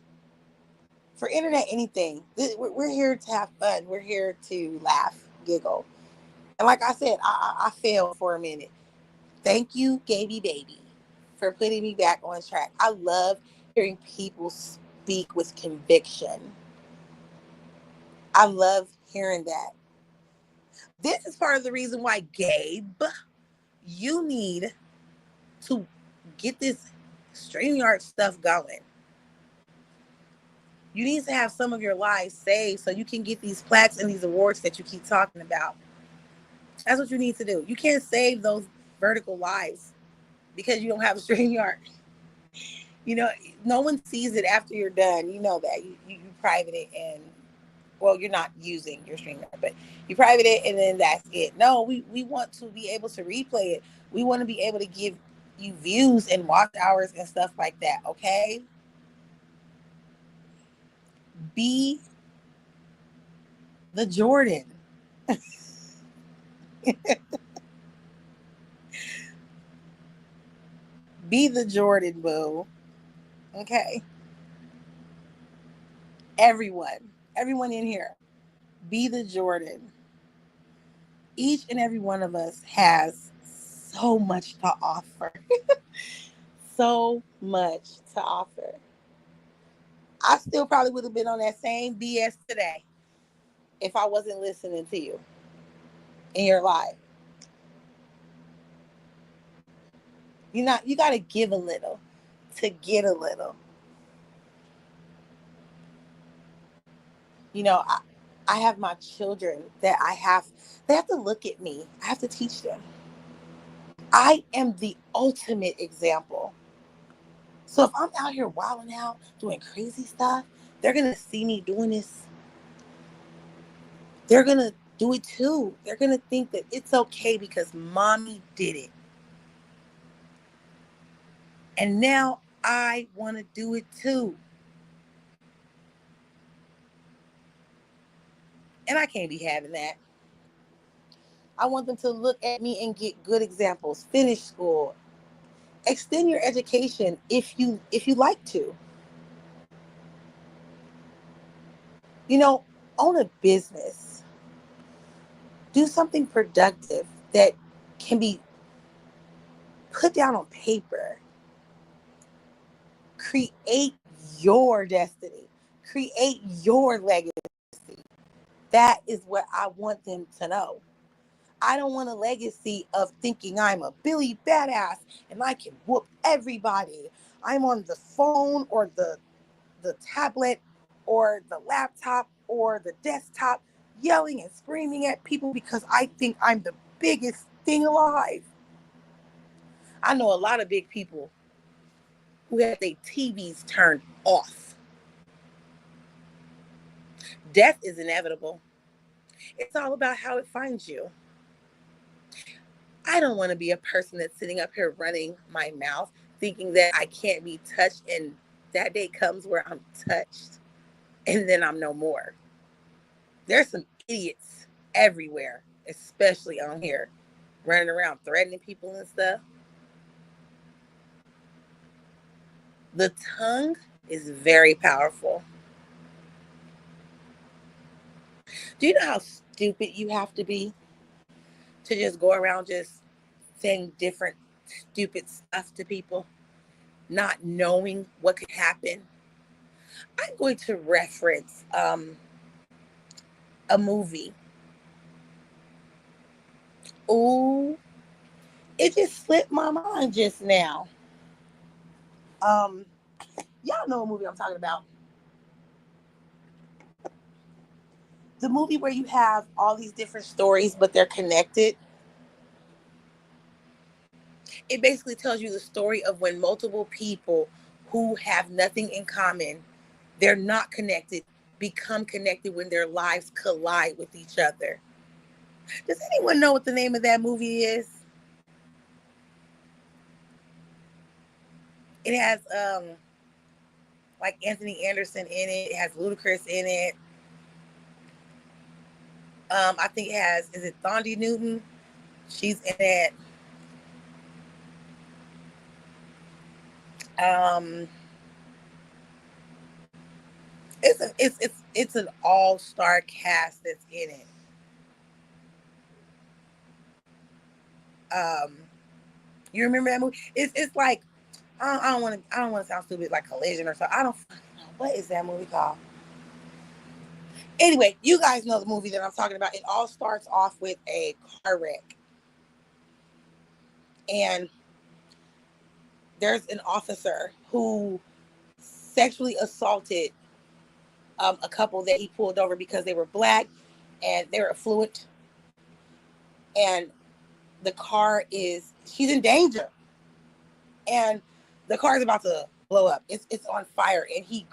Speaker 3: For internet anything. We're here to have fun. We're here to laugh, giggle. And like I said, I failed for a minute. Thank you, Gaby Baby, for putting me back on track. I love hearing people speak with conviction. I love hearing that. This is part of the reason why, Gabe, you need to get this StreamYard stuff going. You need to have some of your lives saved so you can get these plaques and these awards that you keep talking about. That's what you need to do. You can't save those vertical lives because you don't have a StreamYard. No one sees it after you're done. You know that. You private it and, well, you're not using your streamer, but you private it and then that's it. No, we want to be able to replay it. We want to be able to give you views and watch hours and stuff like that, okay? Be the Jordan. Be the Jordan, boo. Okay? Everyone in here, be the Jordan. Each and every one of us has so much to offer. So much to offer. I still probably would have been on that same BS today if I wasn't listening to you in your life. You got to give a little to get a little. You know, I have my children that they have to look at me. I have to teach them. I am the ultimate example. So if I'm out here wilding out, doing crazy stuff, they're going to see me doing this. They're going to do it too. They're going to think that it's okay because mommy did it. And now I want to do it too. And I can't be having that. I want them to look at me and get good examples. Finish school. Extend your education if you like to. You know, own a business. Do something productive that can be put down on paper. Create your destiny. Create your legacy. That is what I want them to know. I don't want a legacy of thinking I'm a Billy badass and I can whoop everybody. I'm on the phone or the tablet or the laptop or the desktop yelling and screaming at people because I think I'm the biggest thing alive. I know a lot of big people who have their TVs turned off. Death is inevitable. It's all about how it finds you. I don't want to be a person that's sitting up here running my mouth thinking that I can't be touched, and that day comes where I'm touched and then I'm no more. There's some idiots everywhere, especially on here, running around threatening people and stuff. The tongue is very powerful. Do you know how stupid you have to be to just go around just saying different stupid stuff to people, not knowing what could happen? I'm going to reference a movie. Ooh, it just slipped my mind just now. Y'all know what movie I'm talking about. The movie where you have all these different stories, but they're connected. It basically tells you the story of when multiple people who have nothing in common, they're not connected, become connected when their lives collide with each other. Does anyone know what the name of that movie is? It has like Anthony Anderson in it. It has Ludacris in it. I think it has, is it Thondi Newton? She's in it. It's an all-star cast that's in it. You remember that movie? It's like I don't want to sound stupid like Collision or something. I don't know what is that movie called. Anyway, you guys know the movie that I'm talking about. It all starts off with a car wreck, and there's an officer who sexually assaulted a couple that he pulled over because they were black and they were affluent, and the car she's in danger, and the car is about to blow up. It's on fire. And he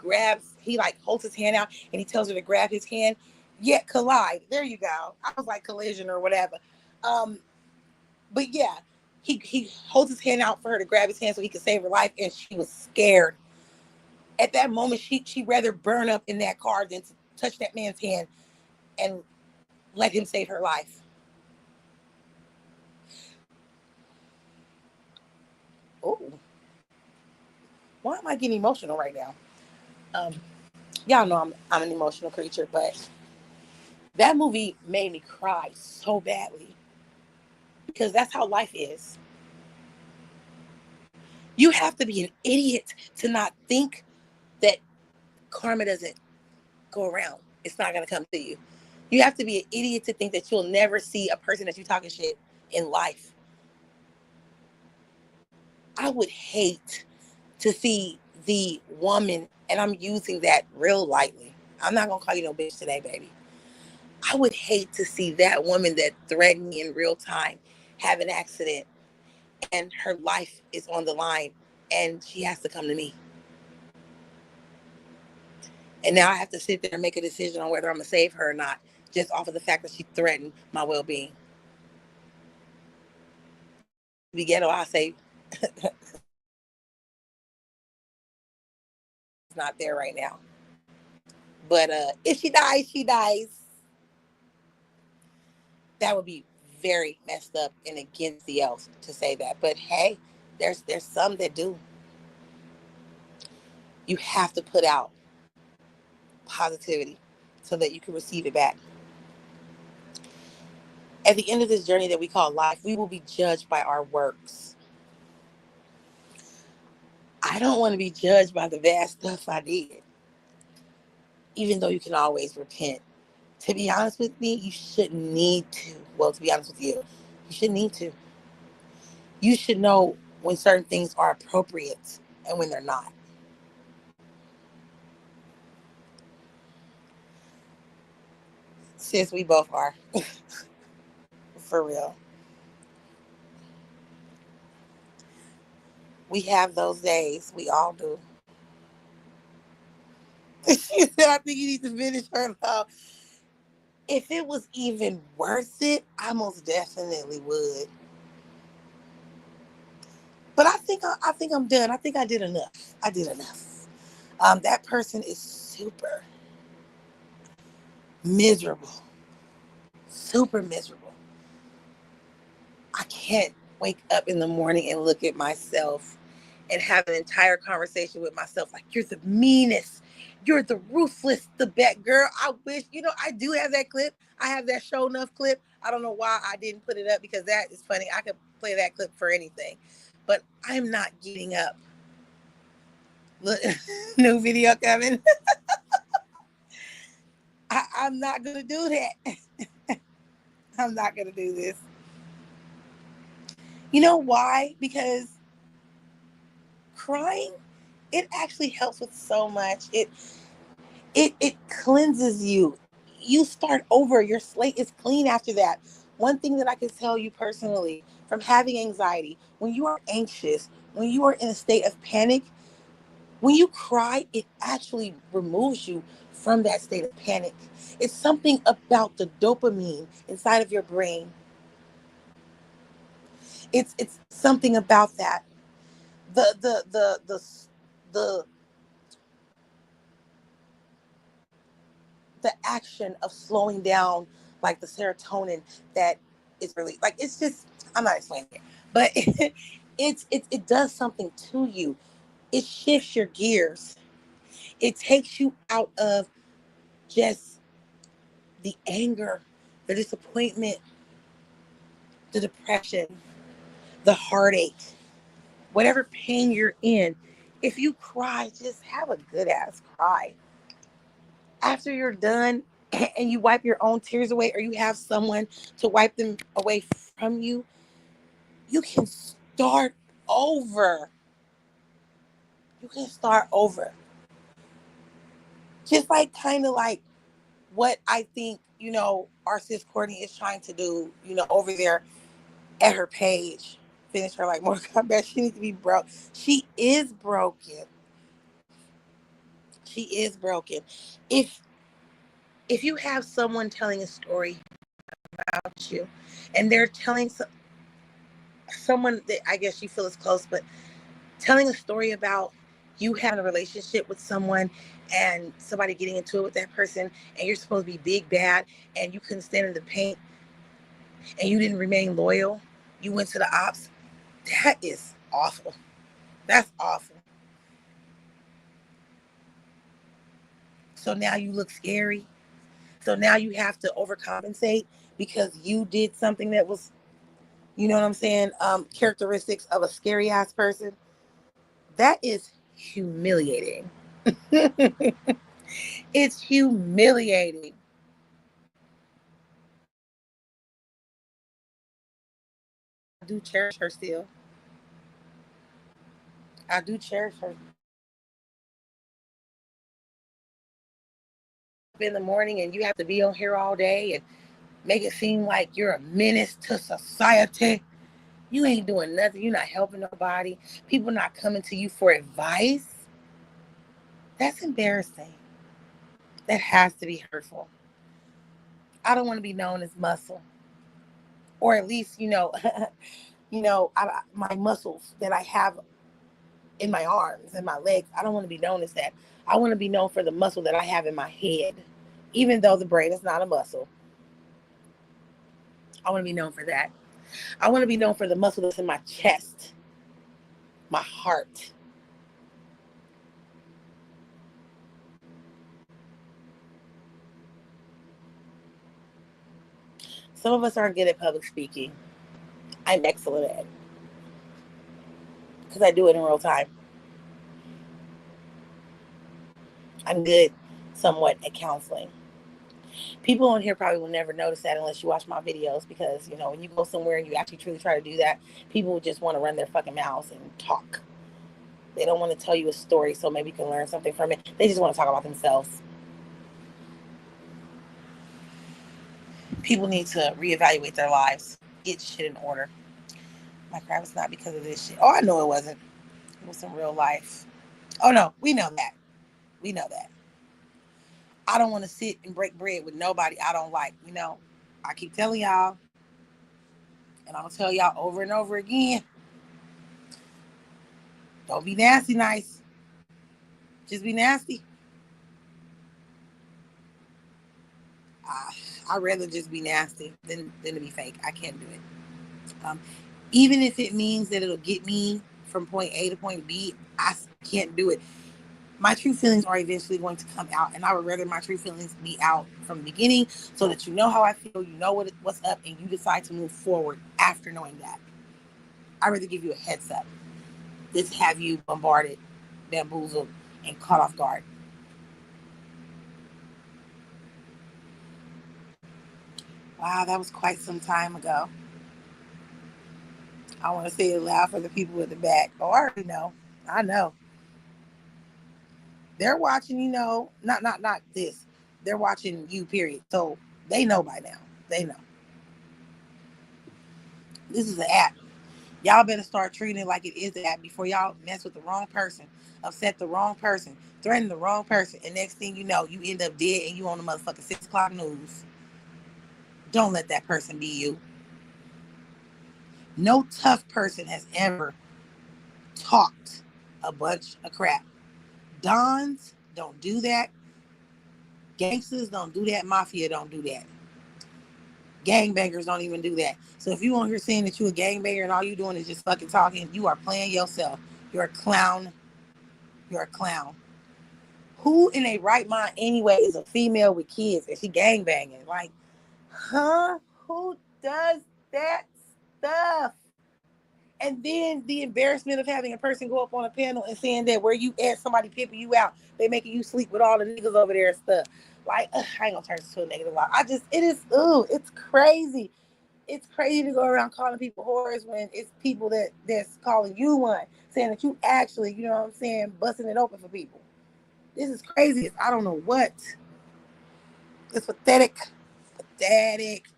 Speaker 3: like holds his hand out and he tells her to grab his hand. Yeah, collide. There you go. I was like collision or whatever. But yeah, he holds his hand out for her to grab his hand so he could save her life, and she was scared. At that moment, she'd rather burn up in that car than to touch that man's hand and let him save her life. Oh, why am I getting emotional right now? Y'all know I'm an emotional creature, but that movie made me cry so badly because that's how life is. You have to be an idiot to not think that karma doesn't go around. It's not going to come to you. You have to be an idiot to think that you'll never see a person that you're talking shit in life. I would hate to see the woman, and I'm using that real lightly. I'm not going to call you no bitch today, baby. I would hate to see that woman that threatened me in real time have an accident and her life is on the line and she has to come to me. And now I have to sit there and make a decision on whether I'm going to save her or not, just off of the fact that she threatened my well-being. To be ghetto, I say it's not there right now. But if she dies, she dies. That would be very messed up and against the else to say that. But hey, there's some that do. You have to put out positivity so that you can receive it back. At the end of this journey that we call life, we will be judged by our works. I don't want to be judged by the bad stuff I did, even though you can always repent. To be honest with me, you shouldn't need to. Well, to be honest with you, you shouldn't need to. You should know when certain things are appropriate and when they're not. Sis, we both are. For real. We have those days. We all do. She said, I think you need to finish her love. If it was even worth it, I most definitely would. But I think I'm done. I think I did enough. I did enough. That person is super miserable. Super miserable. I can't wake up in the morning and look at myself and have an entire conversation with myself like, you're the meanest, you're the ruthless, the bad girl. I wish, I do have that clip. I have that show enough clip. I don't know why I didn't put it up because that is funny. I could play that clip for anything, but I'm not getting up. Look, new video coming. I'm not going to do that. I'm not going to do this. You know why? Because crying, it actually helps with so much. It cleanses you. You start over. Your slate is clean after that. One thing that I can tell you personally from having anxiety, when you are anxious, when you are in a state of panic, when you cry, it actually removes you from that state of panic. It's something about the dopamine inside of your brain. It's something about that. The the action of slowing down, like the serotonin that is really like, it's just, I'm not explaining it, but it does something to you. It shifts your gears. It takes you out of just the anger, the disappointment, the depression, the heartache, whatever pain you're in. If you cry, just have a good ass cry. After you're done and you wipe your own tears away, or you have someone to wipe them away from you, you can start over. You can start over. Just like kind of like what I think, our sis Courtney is trying to do, over there at her page. Finish her like Mortal Kombat. She needs to be broke. She is broken. She is broken. If you have someone telling a story about you, and they're telling someone that I guess you feel is close, but telling a story about you having a relationship with someone and somebody getting into it with that person, and you're supposed to be big bad, and you couldn't stand in the paint, and you didn't remain loyal, you went to the ops. That is awful. That's awful. So now you look scary. So now you have to overcompensate because you did something that was, you know what I'm saying, characteristics of a scary ass person. That is humiliating. It's humiliating. I do cherish her still. I do cherish her. In the morning and you have to be on here all day and make it seem like you're a menace to society. You ain't doing nothing. You're not helping nobody. People not coming to you for advice. That's embarrassing. That has to be hurtful. I don't want to be known as muscle, or at least my muscles that I have in my arms and my legs. I don't want to be known as that. I want to be known for the muscle that I have in my head, even though the brain is not a muscle. I want to be known for that. I want to be known for the muscle that's in my chest, my heart. Some of us aren't good at public speaking. I'm excellent at it because I do it in real time. I'm good somewhat at counseling. People on here probably will never notice that unless you watch my videos, because when you go somewhere and you actually truly try to do that, people just want to run their fucking mouths and talk. They don't want to tell you a story so maybe you can learn something from it. They just want to talk about themselves. People need to reevaluate their lives, get shit in order. My cry was not because of this shit. Oh, I know it wasn't. It was some real life. Oh no, we know that. We know that. I don't want to sit and break bread with nobody I don't like. I keep telling y'all, and I'm going to tell y'all over and over again, don't be nasty nice. Just be nasty. I'd rather just be nasty than to be fake. I can't do it. Even if it means that it'll get me from point A to point B, I can't do it. My true feelings are eventually going to come out, and I would rather my true feelings be out from the beginning so that you know how I feel, you know what's up, and you decide to move forward after knowing that. I'd rather give you a heads up than have you bombarded, bamboozled, and caught off guard. Wow, that was quite some time ago. I want to say it loud for the people at the back. Oh, I already know. I know. They're watching, not this. They're watching you, period. So they know by now. They know. This is an app. Y'all better start treating it like it is an app before y'all mess with the wrong person, upset the wrong person, threaten the wrong person, and next thing you know, you end up dead and you on the motherfucking 6 o'clock news. Don't let that person be you. No tough person has ever talked a bunch of crap. Dons don't do that. Gangsters don't do that. Mafia don't do that. Gangbangers don't even do that. So if you on here saying that you a gangbanger and all you doing is just fucking talking, you are playing yourself. You're a clown. You're a clown. Who in a right mind anyway is a female with kids and she gangbanging? Like, huh? Who does that stuff? And then the embarrassment of having a person go up on a panel and saying that where you at, somebody pimping you out, they making you sleep with all the niggas over there and stuff. Like, I ain't gonna turn this to a negative line. It's crazy. It's crazy to go around calling people whores when it's people that's calling you one, saying that you actually, you know what I'm saying, busting it open for people. This is crazy. I don't know what. It's pathetic. Pathetic.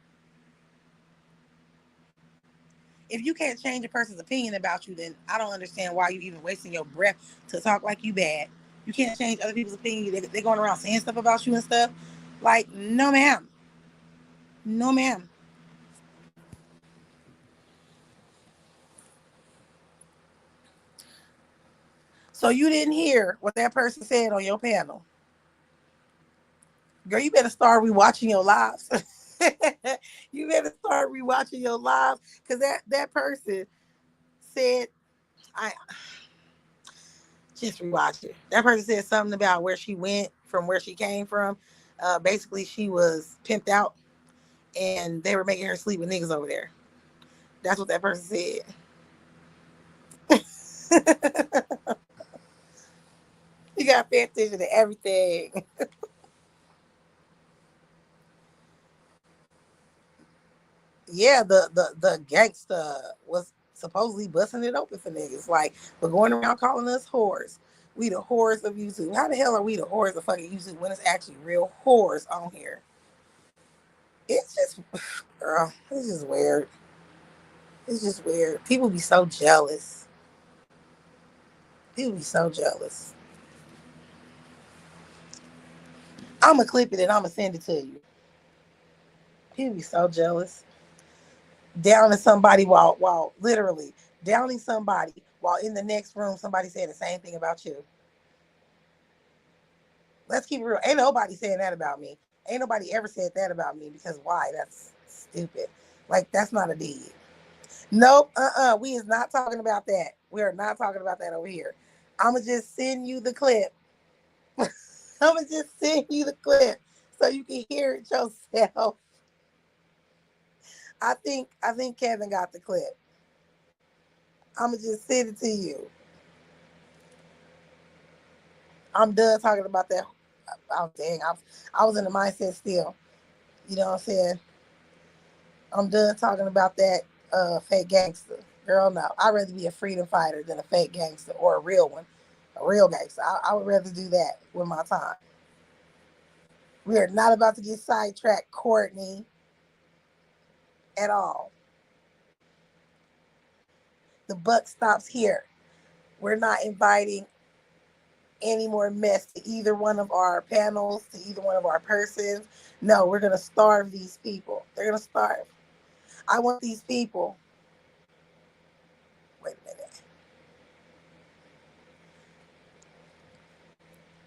Speaker 3: If you can't change a person's opinion about you, then I don't understand why you even wasting your breath to talk like you bad. You can't change other people's opinion. They're going around saying stuff about you and stuff. Like, no, ma'am. No, ma'am. So you didn't hear what that person said on your panel. Girl, you better start rewatching your lives. You better start rewatching your lives. Because that person said, I just rewatch it. That person said something about where she went from where she came from. Basically, she was pimped out and they were making her sleep with niggas over there. That's what that person said. You gotta pay attention to everything. Yeah, the gangster was supposedly busting it open for niggas. Like, we're going around calling us whores. We the whores of YouTube. How the hell are we the whores of fucking YouTube when it's actually real whores on here? It's just, girl, it's just weird. It's just weird. People be so jealous. People be so jealous. I'ma clip it and I'ma send it to you. People be so jealous. Downing somebody while literally downing somebody while in the next room somebody said the same thing about you. Let's keep it real. Ain't nobody saying that about me. Ain't nobody ever said that about me, because why? That's stupid. Like, that's not a deed. Nope. We is not talking about that. We are not talking about that over here. I'ma just send you the clip. I'ma just send you the clip so you can hear it yourself. I think Kevin got the clip. I'ma just send it to you. I'm done talking about that. Oh dang, I was in the mindset still. You know what I'm saying? I'm done talking about that fake gangster. Girl, no. I'd rather be a freedom fighter than a fake gangster, or a real one. A real gangster. I would rather do that with my time. We are not about to get sidetracked, Courtney, at all. The buck stops here. We're not inviting any more mess to either one of our panels, to either one of our persons. No, we're going to starve these people. They're going to starve. I want these people. Wait a minute.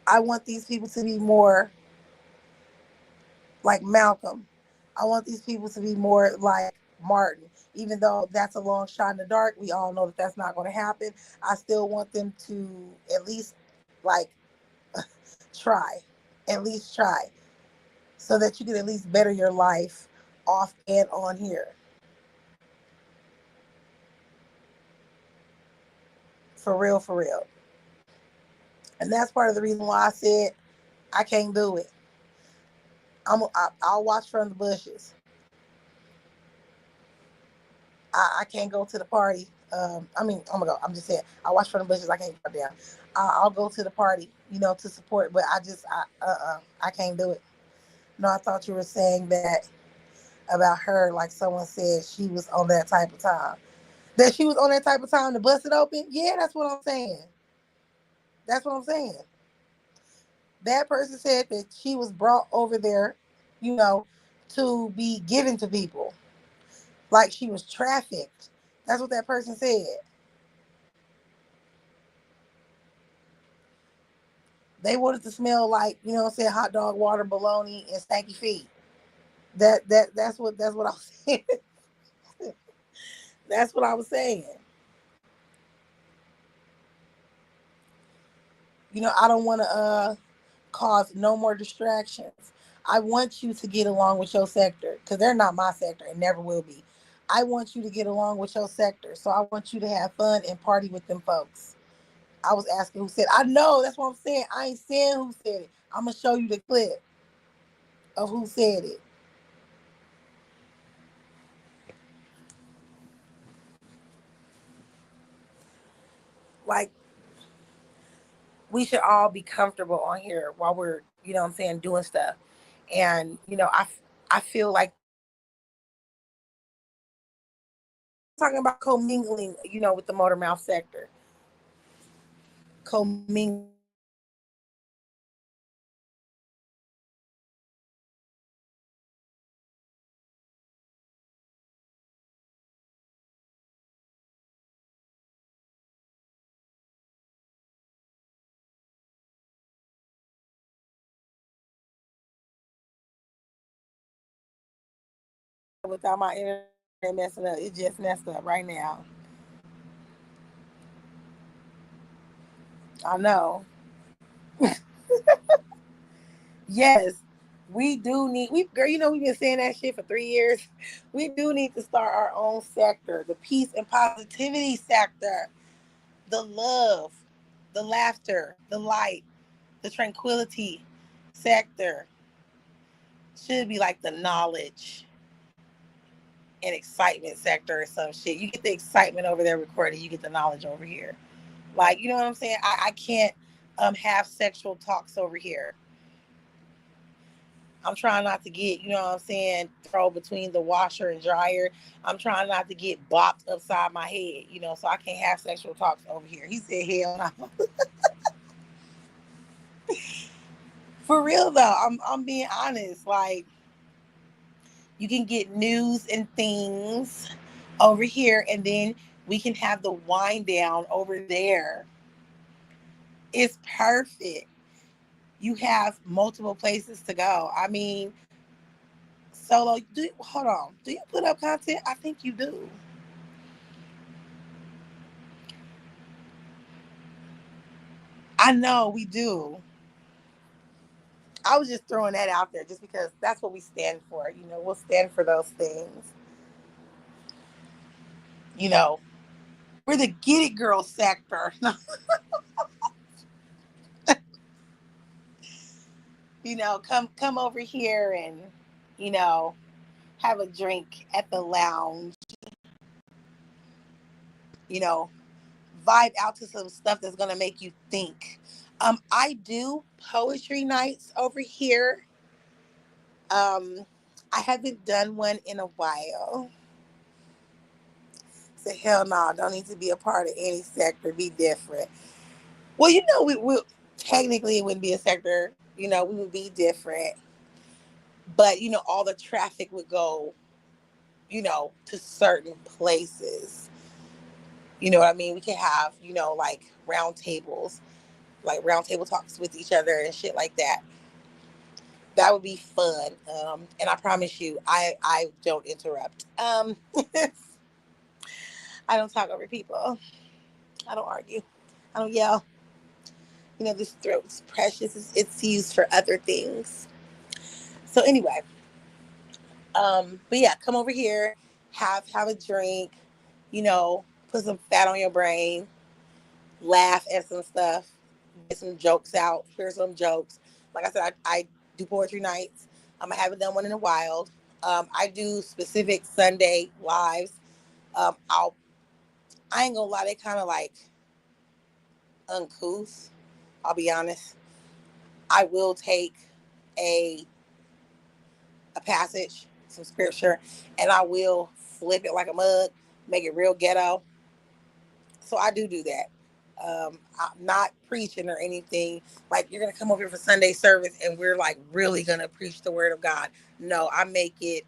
Speaker 3: I want these people to be more like Malcolm. I want these people to be more like Martin. Even though that's a long shot in the dark, we all know that that's not going to happen. I still want them to at least like try, at least try, so that you can at least better your life off and on here. For real, for real. And that's part of the reason why I said I can't do it. I'll watch from the bushes. I can't go to the party. I'm gonna go. I'm just saying. I watch from the bushes. I can't go down. I'll go to the party, to support. But I can't do it. No, I thought you were saying that about her, like someone said she was on that type of time. That she was on that type of time to bust it open. Yeah, that's what I'm saying. That's what I'm saying. That person said that she was brought over there, to be given to people. Like she was trafficked. That's what that person said. They wanted to smell like, hot dog water, bologna, and stanky feet. That's what I was saying. That's what I was saying. I don't want to cause no more distractions. I want you to get along with your sector, because they're not my sector and never will be. I want you to get along with your sector. So I want you to have fun and party with them folks. I was asking who said it. I know, that's what I'm saying. I ain't saying who said it. I'm going to show you the clip of who said it. Like, we should all be comfortable on here while we're, doing stuff. And, I feel like talking about commingling, with the motor mouth sector. Commingling without my internet messing up. It just messed up right now. I know. Yes, we do need girl, we've been saying that shit for 3 years. We do need to start our own sector, the peace and positivity sector, the love, the laughter, the light, the tranquility sector. Should be like the knowledge and excitement sector or some shit. You get the excitement over there recording, you get the knowledge over here. Like, you know what I'm saying? I can't have sexual talks over here. I'm trying not to get, you know what I'm saying, throw between the washer and dryer. I'm trying not to get bopped upside my head, so I can't have sexual talks over here. He said, hell no. For real though, I'm being honest. Like, you can get news and things over here, and then we can have the wind down over there. It's perfect. You have multiple places to go. I mean, Solo, hold on. Do you put up content? I think you do. I know we do. I was just throwing that out there just because that's what we stand for. We'll stand for those things. We're the get it girl sector. Come over here and, have a drink at the lounge. Vibe out to some stuff that's gonna make you think. I do poetry nights over here. I haven't done one in a while. So hell no, don't need to be a part of any sector. Be different. Well, we technically it wouldn't be a sector. We would be different, but all the traffic would go, to certain places. You know what I mean? We could have, like round tables, like round table talks with each other and shit like that. That would be fun. And I promise you, I don't interrupt. I don't talk over people. I don't argue. I don't yell. This throat's precious. It's used for other things. So anyway, but yeah, come over here, have a drink, put some fat on your brain, laugh at some stuff, get some jokes out, hear some jokes. Like I said, I do poetry nights. I haven't done one in a while. I do specific Sunday lives. I ain't gonna lie, they kind of like uncouth. I'll be honest. I will take a passage, some scripture, and I will flip it like a mug, make it real ghetto. So I do that. I'm not preaching or anything. Like, you're going to come over here for Sunday service and we're like really going to preach the word of God. No, I make it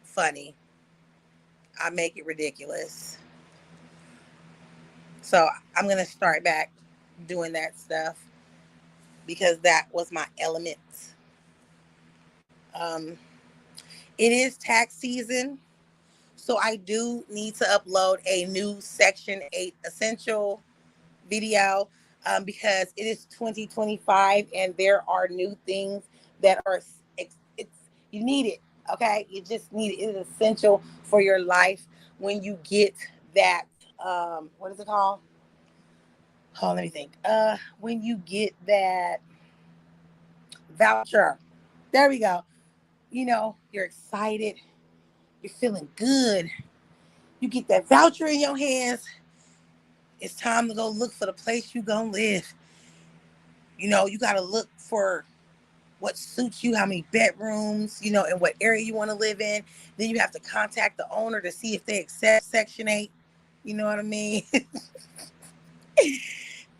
Speaker 3: funny. I make it ridiculous. So I'm going to start back doing that stuff because that was my element. It is tax season. So I do need to upload a new Section 8 essential video because it is 2025 and there are new things that are, you need it, okay? You just need it. It is essential for your life when you get that, what is it called? Oh, let me think. When you get that voucher, there we go. You're excited. You're feeling good. You get that voucher in your hands. It's time to go look for the place you gonna live. You gotta look for what suits you, how many bedrooms, and what area you want to live in. Then you have to contact the owner to see if they accept Section 8. You know what I mean?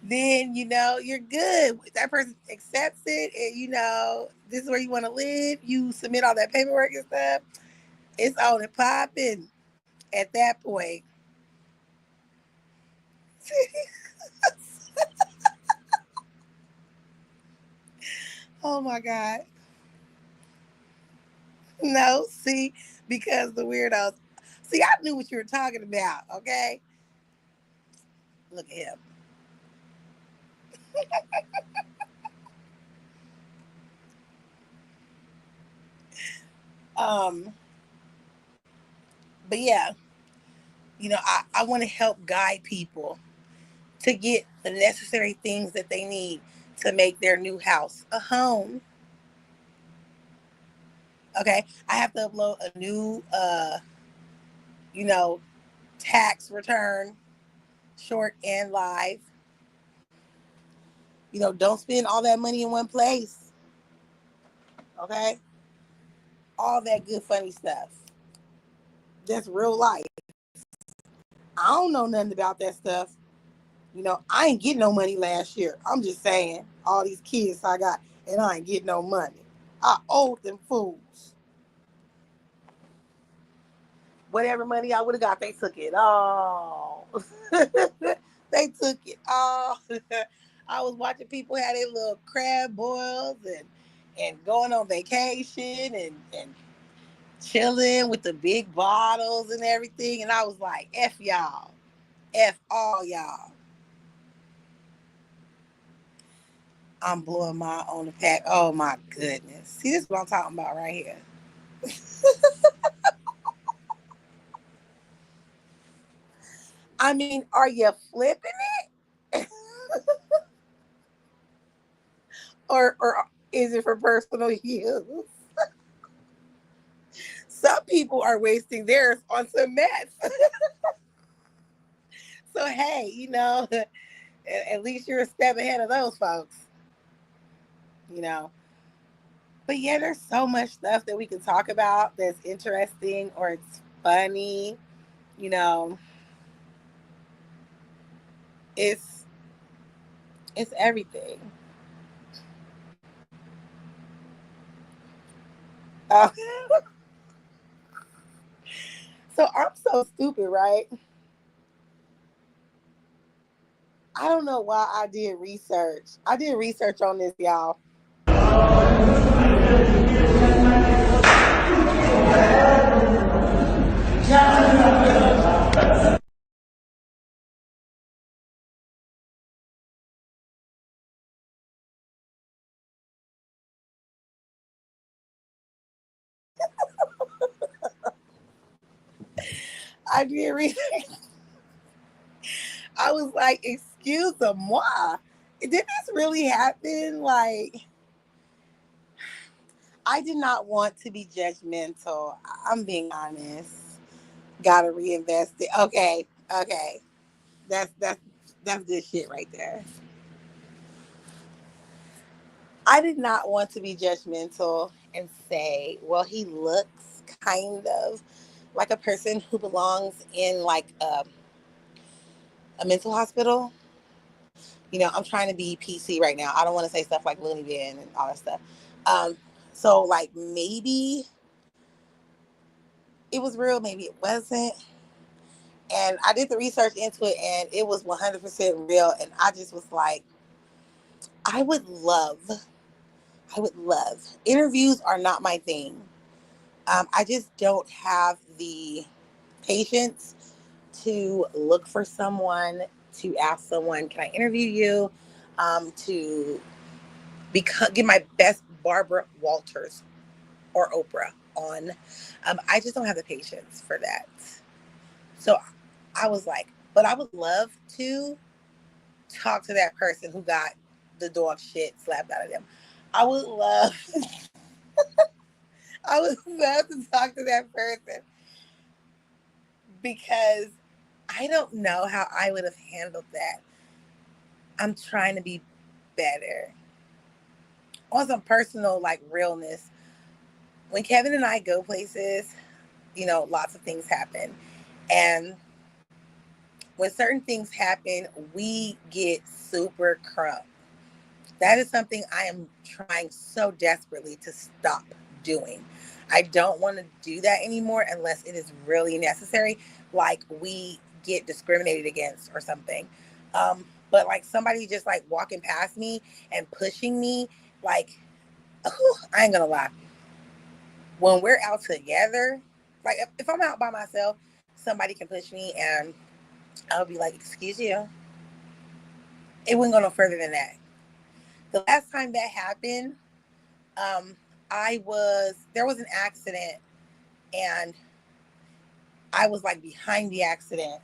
Speaker 3: Then, you're good. If that person accepts it and, this is where you want to live, you submit all that paperwork and stuff, it's on and popping at that point. Oh my God. No, see, because the weirdos. See, I knew what you were talking about, okay? Look at him. Um, but yeah, I want to help guide people to get the necessary things that they need to make their new house a home. Okay, I have to upload a new, you know, tax return, short and live. Don't spend all that money in one place. Okay, all that good funny stuff. That's real life. I don't know nothing about that stuff. I ain't getting no money last year. I'm just saying, all these kids I got, and I ain't getting no money. I owed them fools. Whatever money I would have got, they took it all. They took it all. I was watching people have their little crab boils and going on vacation and chilling with the big bottles and everything. And I was like, F y'all. F all y'all. I'm blowing my own pack. Oh my goodness. See, this is what I'm talking about right here. I mean, are you flipping it? or is it for personal use? Some people are wasting theirs on some mess. So hey, at least you're a step ahead of those folks. you know. But yeah, there's so much stuff that we can talk about that's interesting or it's funny. You know, it's it's everything. Uh, so I'm so stupid, right? I don't know why I did research. I did research on this, y'all. I did research. I was like, excuse moi. Did this really happen? Like, I did not want to be judgmental. I'm being honest. Gotta reinvest it. Okay, okay. That's good shit right there. I did not want to be judgmental and say, well, he looks kind of like a person who belongs in like a mental hospital. I'm trying to be PC right now. I don't want to say stuff like loony bin and all that stuff. Um, so like maybe it was real, maybe it wasn't. And I did the research into it and it was 100% real. And I just was like, I would love, interviews are not my thing. I just don't have the patience to look for someone, to ask someone, can I interview you? To get my best Barbara Walters or Oprah on. I just don't have the patience for that. So I was like, but I would love to talk to that person who got the dog shit slapped out of them. I would love, I would love to talk to that person because I don't know how I would have handled that. I'm trying to be better. On some personal, like, realness. When Kevin and I go places, lots of things happen. And when certain things happen, we get super crunk. That is something I am trying so desperately to stop doing. I don't want to do that anymore unless it is really necessary, like we get discriminated against or something. But like somebody just like walking past me and pushing me, like, I ain't gonna lie. when we're out together, like if I'm out by myself, somebody can push me and I'll be like, excuse you. It wouldn't go no further than that. The last time that happened, um, there was an accident and I was like behind the accident.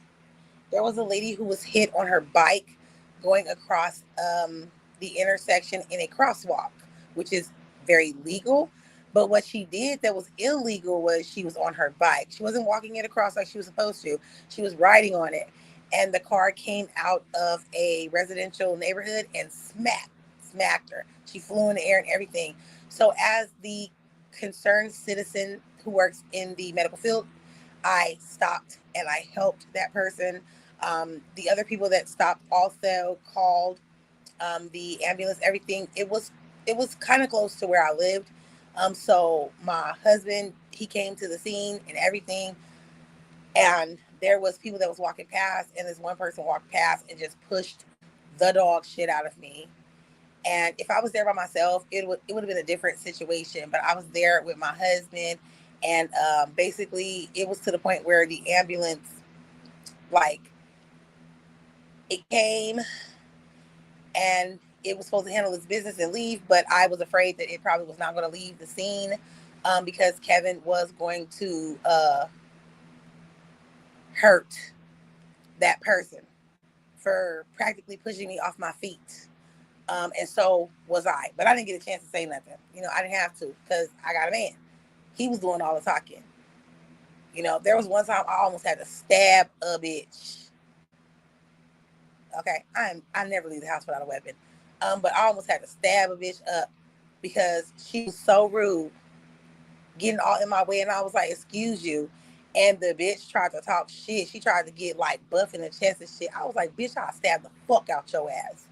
Speaker 3: There was a lady who was hit on her bike going across the intersection in a crosswalk, which is very legal. But what she did that was illegal was she was on her bike. She wasn't walking it across like she was supposed to. She was riding on it. And the car came out of a residential neighborhood and smacked her. She flew in the air and everything. So as the concerned citizen who works in the medical field, I stopped and I helped that person. The other people that stopped also called the ambulance. Everything. It was kind of close to where I lived. So my husband, he came to the scene and everything, and there was people that was walking past, and this one person walked past and just pushed the dog shit out of me. And if I was there by myself, it would have been a different situation. But I was there with my husband, and basically, it was to the point where the ambulance, like, it came and it was supposed to handle its business and leave, but I was afraid that it probably was not going to leave the scene because Kevin was going to hurt that person for practically pushing me off my feet. And so was I. But I didn't get a chance to say nothing. I didn't have to because I got a man. He was doing all the talking. There was one time I almost had to stab a bitch. Okay, I never leave the house without a weapon. But I almost had to stab a bitch up because she was so rude, getting all in my way, and I was like, "Excuse you." And the bitch tried to talk shit. She tried to get like buff in the chest and shit. I was like, "Bitch, I'll stab the fuck out your ass.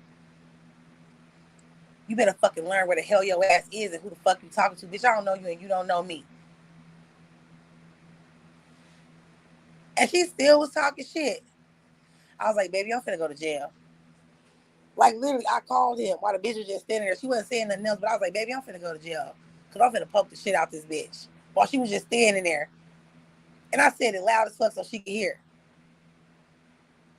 Speaker 3: You better fucking learn where the hell your ass is and who the fuck you talking to. Bitch, I don't know you and you don't know me." And she still was talking shit. I was like, "Baby, I'm finna go to jail." Like, literally, I called him while the bitch was just standing there. She wasn't saying nothing else, but I was like, "Baby, I'm finna go to jail. Because I'm finna poke the shit out this bitch." While she was just standing there. And I said it loud as fuck so she could hear.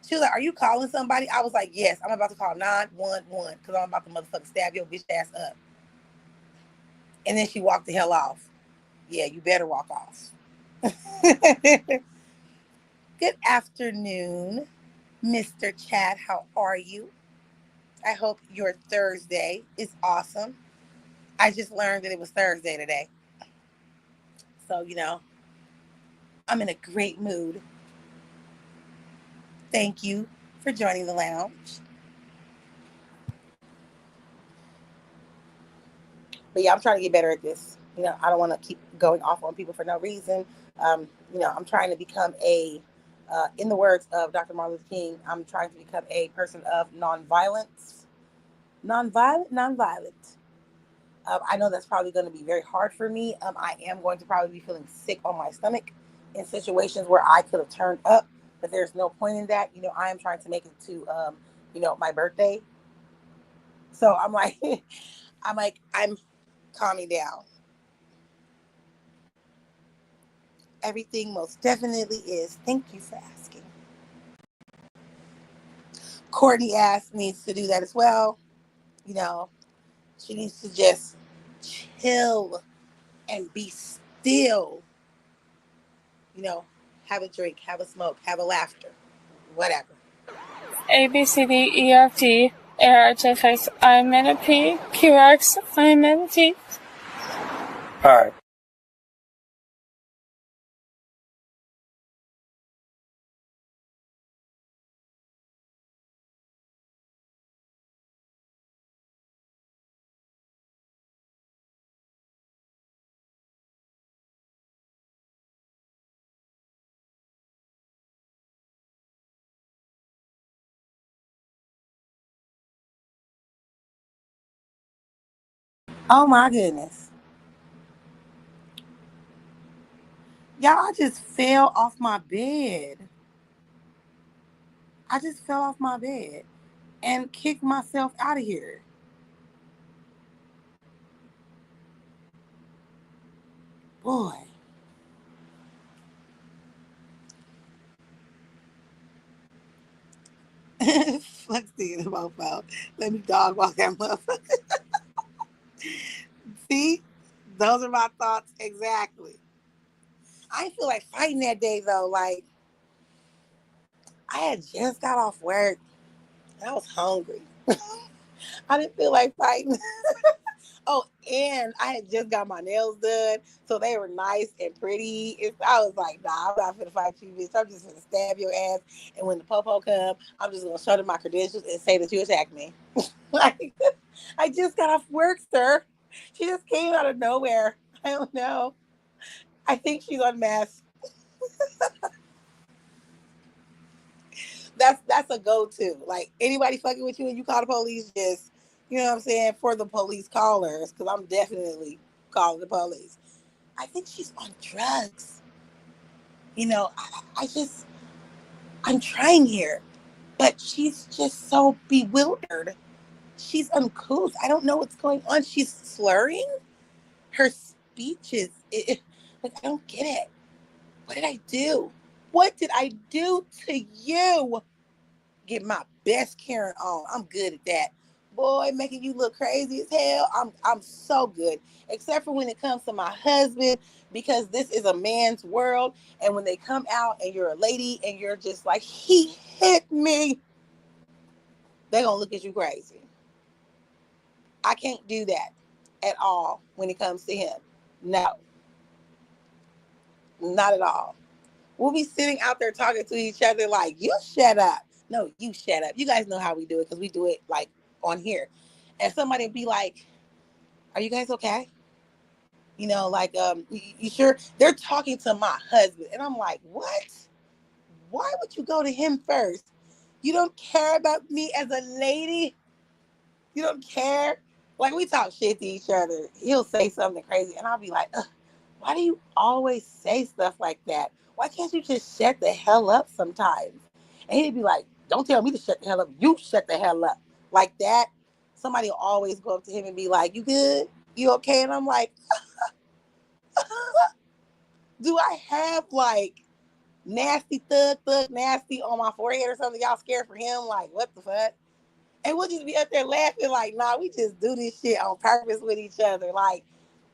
Speaker 3: She was like, "Are you calling somebody?" I was like, "Yes, I'm about to call 911 because I'm about to motherfucking stab your bitch ass up." And then she walked the hell off. Yeah, you better walk off. Good afternoon, Mr. Chad. How are you? I hope your Thursday is awesome. I just learned that it was Thursday today. So, I'm in a great mood. Thank you for joining the lounge. But yeah, I'm trying to get better at this. I don't want to keep going off on people for no reason. I'm trying to become in the words of Dr. Martin Luther King, I'm trying to become a person of nonviolence. Nonviolent. I know that's probably going to be very hard for me. I am going to probably be feeling sick on my stomach in situations where I could have turned up, but there's no point in that. I am trying to make it to, my birthday. So I'm like, I'm calming down. Everything most definitely is. Thank you for asking. Courtney ass needs to do that as well. She needs to just chill and be still. Have a drink, have a smoke, have a laughter, whatever.
Speaker 8: A, B, C, D, E, F, G, A, R, H, F, X, I, M, N, P, Q, R, X, I, M, N, T.
Speaker 9: Alright.
Speaker 3: Oh my goodness. Y'all, I just fell off my bed. I just fell off my bed and kicked myself out of here. Boy. Fuck Steve the mofo. Let me dog walk that motherfucker. See? Those are my thoughts exactly. I didn't feel like fighting that day though. Like, I had just got off work and I was hungry. I didn't feel like fighting. Oh, and I had just got my nails done, so they were nice and pretty. I was like, nah, I'm not finna fight you, bitch. I'm just finna stab your ass. And when the popo come, I'm just gonna show them my credentials and say that you attacked me. Like, I just got off work, sir. She just came out of nowhere. I don't know. I think she's unmasked. That's a go-to. Like, anybody fucking with you and you call the police, just, you know what I'm saying, for the police callers, because I'm definitely calling the police. I think she's on drugs. You know, I'm trying here, but she's just so bewildered. She's uncouth. I don't know what's going on. She's slurring. Her speech is, like, I don't get it. What did I do? What did I do to you? Get my best Karen on. I'm good at that. Boy, making you look crazy as hell. I'm so good. Except for when it comes to my husband, because this is a man's world. And when they come out and you're a lady and you're just like, he hit me, they're gonna look at you crazy. I can't do that at all when it comes to him. No, not at all. We'll be sitting out there talking to each other like, you shut up. No, you shut up. You guys know how we do it because we do it like on here. And somebody would be like, are you guys okay? You know, like, you sure? They're talking to my husband. And I'm like, what? Why would you go to him first? You don't care about me as a lady? You don't care? Like, we talk shit to each other. He'll say something crazy. And I'll be like, ugh, why do you always say stuff like that? Why can't you just shut the hell up sometimes? And he'd be like, don't tell me to shut the hell up. You shut the hell up. Like that. Somebody will always go up to him and be like, you good? You okay? And I'm like, do I have like nasty thug nasty on my forehead or something? Y'all scared for him? Like, what the fuck? And we'll just be up there laughing like, nah, we just do this shit on purpose with each other. Like,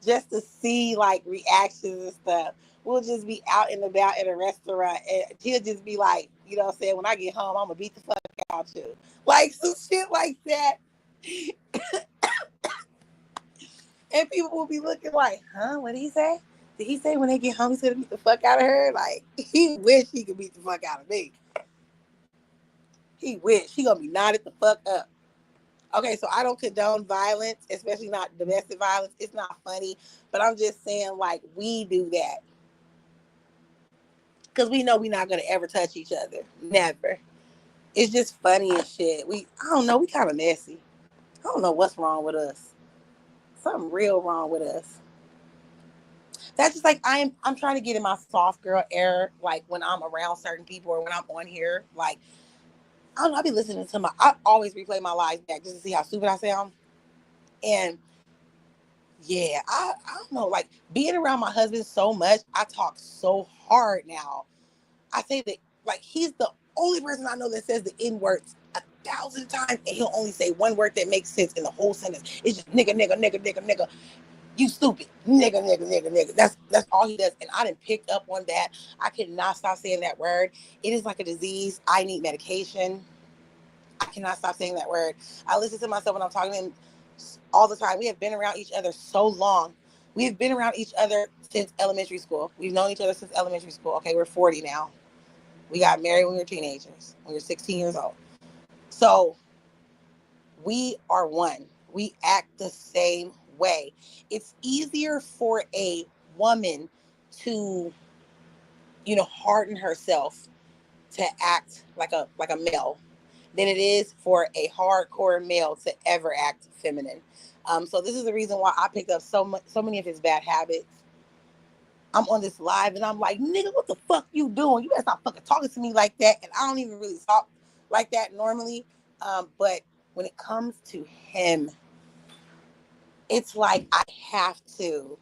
Speaker 3: just to see like reactions and stuff. We'll just be out and about at a restaurant and he'll just be like, you know what I'm saying, when I get home, I'm gonna beat the fuck out you. Like some shit like that. And people will be looking like, huh, what did he say? Did he say when they get home he's gonna beat the fuck out of her? Like, he wish he could beat the fuck out of me. He wish. He gonna be knotted the fuck up. Okay, so I don't condone violence, especially not domestic violence. It's not funny, but I'm just saying, like, we do that because we know we're not gonna ever touch each other. Never. It's just funny and shit. I don't know. We kind of messy. I don't know what's wrong with us. Something real wrong with us. That's just like I'm trying to get in my soft girl era, like when I'm around certain people or when I'm on here. Like, I don't know. I be listening to I always replay my lives back just to see how stupid I sound. And yeah, I don't know, like being around my husband so much, I talk so hard now. I say that like he's the only person I know that says the N words 1,000 times and he'll only say one word that makes sense in the whole sentence. It's just nigga, nigga, nigga, nigga, nigga. You stupid. Nigga, nigga, nigga, nigga. That's all he does. And I didn't pick up on that. I cannot stop saying that word. It is like a disease. I need medication. I cannot stop saying that word. I listen to myself when I'm talking to him all the time. We have been around each other so long. We have been around each other since elementary school. We've known each other since elementary school. Okay, we're 40 now. We got married when we were teenagers. We were 16 years old. So we are one. We act the same way. It's easier for a woman to, harden herself to act like a male than it is for a hardcore male to ever act feminine. So this is the reason why I picked up so many of his bad habits. I'm on this live and I'm like, nigga, what the fuck you doing? You better stop fucking talking to me like that. And I don't even really talk like that normally. But when it comes to him, it's like I have to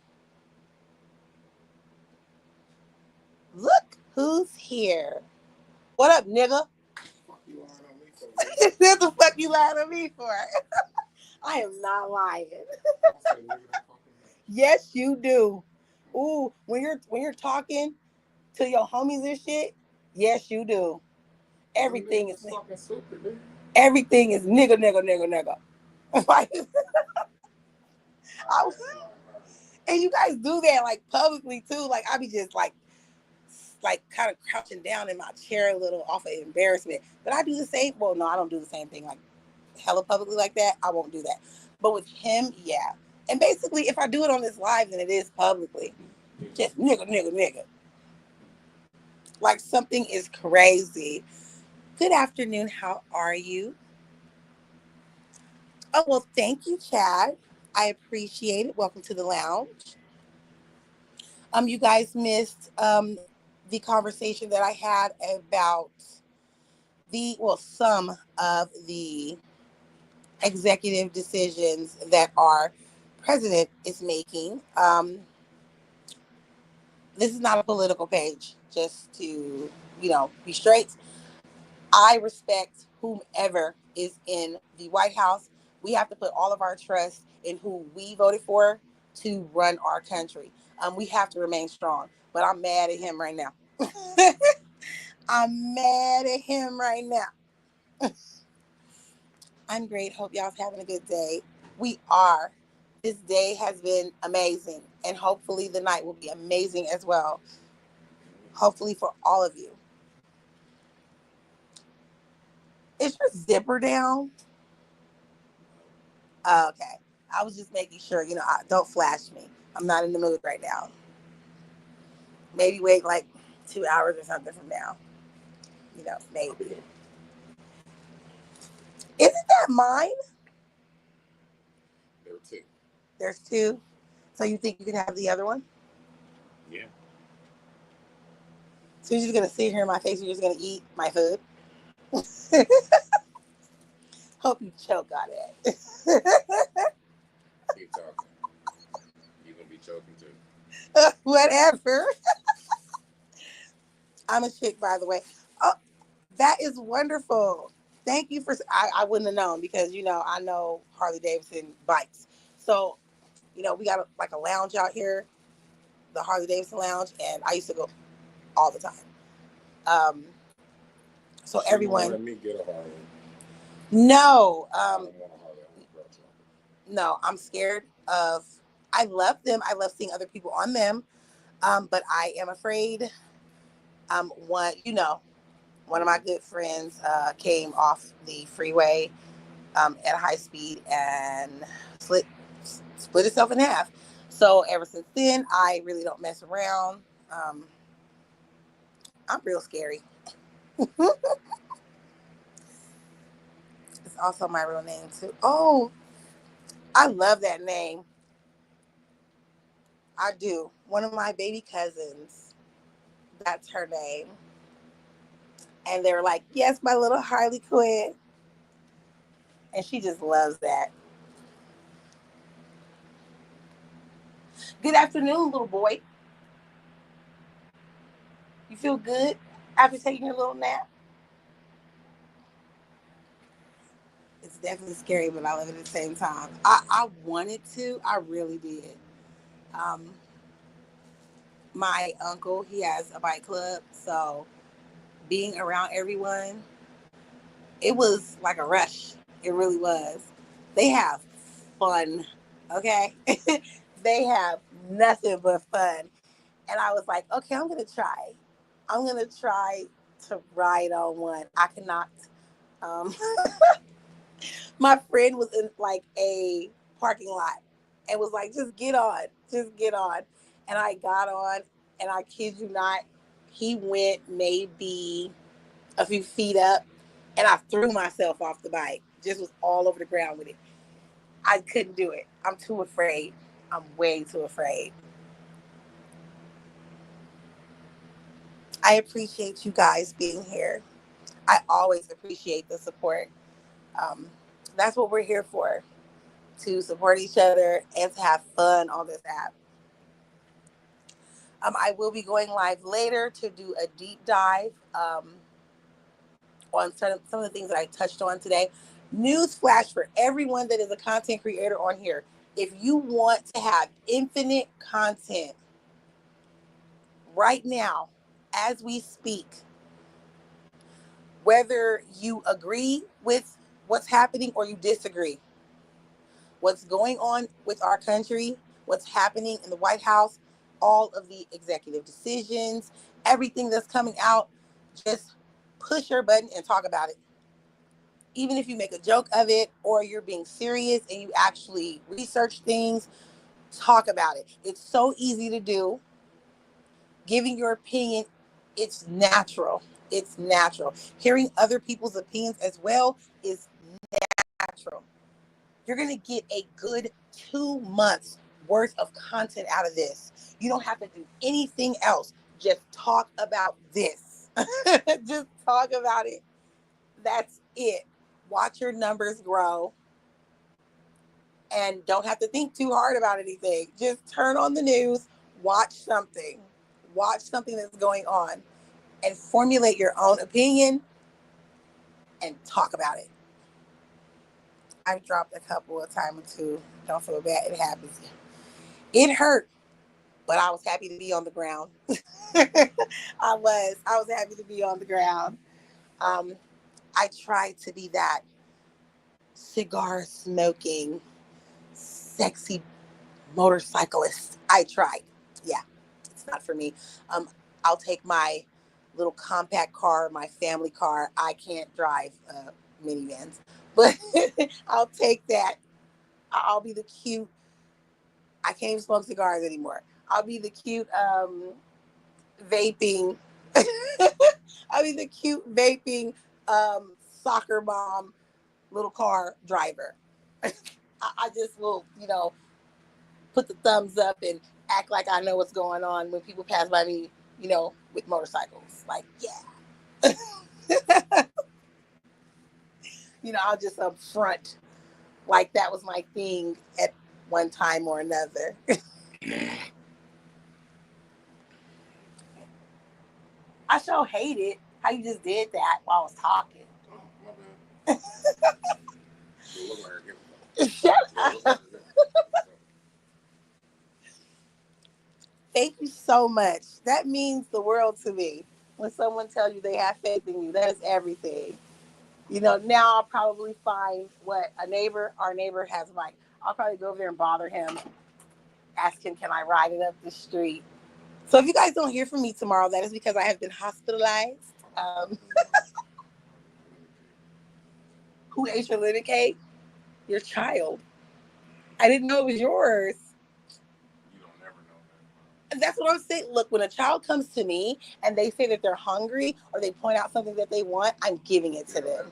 Speaker 3: Who's here? What up, nigga? What the fuck you lying on me for? I am not lying. Yes, you do. Ooh, when you're talking to your homies and shit, yes, you do. Everything is everything is nigga, nigga, nigga, nigga. Like, and you guys do that like publicly too. Like I be just like kind of crouching down in my chair a little off of embarrassment. But I do the same. Well, no, I don't do the same thing like hella publicly like that. I won't do that. But with him, yeah. And basically, if I do it on this live, then it is publicly. Just nigga, nigga, nigga. Like something is crazy. Good afternoon. How are you? Oh, well, thank you, Chad. I appreciate it. Welcome to the lounge. You guys missed the conversation that I had about some of the executive decisions that our president is making. This is not a political page, just to, be straight. I respect whomever is in the White House. We have to put all of our trust in who we voted for to run our country. We have to remain strong, but I'm mad at him right now. I'm mad at him right now. I'm great. Hope y'all's having a good day. We are. This day has been amazing, and hopefully the night will be amazing as well. Hopefully for all of you. Is your zipper down? Oh, okay. I was just making sure, don't flash me. I'm not in the mood right now. Maybe wait like 2 hours or something from now. Maybe. Isn't that mine?
Speaker 10: There were two.
Speaker 3: There's two. So you think you can have the other one?
Speaker 10: Yeah.
Speaker 3: So you're just going to sit here in my face, you're just going to eat my food? Hope you choke on it.
Speaker 10: Keep talking. You're going to be choking too.
Speaker 3: Whatever. I'm a chick, by the way. Oh, that is wonderful. Thank you for. I wouldn't have known because I know Harley Davidson bikes. So we got a lounge out here, the Harley Davidson lounge, and I used to go all the time. So everyone.
Speaker 10: Let me get a Harley.
Speaker 3: No.
Speaker 10: I don't want a Harley.
Speaker 3: No, I'm scared of. I love them. I love seeing other people on them. But I am afraid. One of my good friends came off the freeway at a high speed and split itself in half. So ever since then, I really don't mess around. I'm real scary. It's also my real name too. Oh, I love that name. I do. One of my baby cousins, that's her name. And they were like, yes, my little Harley Quinn. And she just loves that. Good afternoon, little boy. You feel good after taking your little nap? It's definitely scary, but I love it at the same time. I wanted to. I really did. My uncle, he has a bike club. So being around everyone, it was like a rush. It really was. They have fun, okay? They have nothing but fun. And I was like, okay, I'm going to try. I'm going to try to ride on one. I cannot. Um, my friend was in like a parking lot and was like, just get on. And I got on, and I kid you not, he went maybe a few feet up, and I threw myself off the bike. Just was all over the ground with it. I couldn't do it. I'm too afraid. I'm way too afraid. I appreciate you guys being here. I always appreciate the support. Um, that's what we're here for, to support each other and to have fun on this app. I will be going live later to do a deep dive on some of the things that I touched on today. Newsflash for everyone that is a content creator on here. If you want to have infinite content right now, as we speak, whether you agree with what's happening or you disagree, what's going on with our country, what's happening in the White House, all of the executive decisions, everything that's coming out, just push your button and talk about it. Even if you make a joke of it or you're being serious and you actually research things, talk about it. It's so easy to do. Giving your opinion, it's natural. It's natural. Hearing other people's opinions as well is natural. You're going to get a good 2 months worth of content out of this. You don't have to do anything else. Just talk about this. Just talk about it. That's it. Watch your numbers grow and don't have to think too hard about anything. Just turn on the news, watch something that's going on, and formulate your own opinion and talk about it. I've dropped a couple of times or two. Don't feel bad. It happens. It hurt, but I was happy to be on the ground. I was happy to be on the ground. I tried to be that cigar smoking, sexy motorcyclist. I tried. Yeah, it's not for me. I'll take my little compact car, my family car. I can't drive minivans, but I'll take that. I'll be the cute. I can't even smoke cigars anymore. I'll be the cute vaping. I'll be the cute vaping soccer mom little car driver. I just will, put the thumbs up and act like I know what's going on when people pass by me, with motorcycles. Like, yeah. I'll just up front like that was my thing at one time or another. I sure hate it how you just did that while I was talking.
Speaker 10: Oh, my bad. You look like
Speaker 3: Shut up. Thank you so much. That means the world to me. When someone tells you they have faith in you, that is everything. Now I'll probably find our neighbor has a bike. I'll probably go over there and bother him, ask him, can I ride it up the street? So if you guys don't hear from me tomorrow, that is because I have been hospitalized. Who ate your litter cake? Your child. I didn't know it was yours.
Speaker 10: You don't never know that.
Speaker 3: That's what I'm saying. Look, when a child comes to me and they say that they're hungry or they point out something that they want, I'm giving it to them.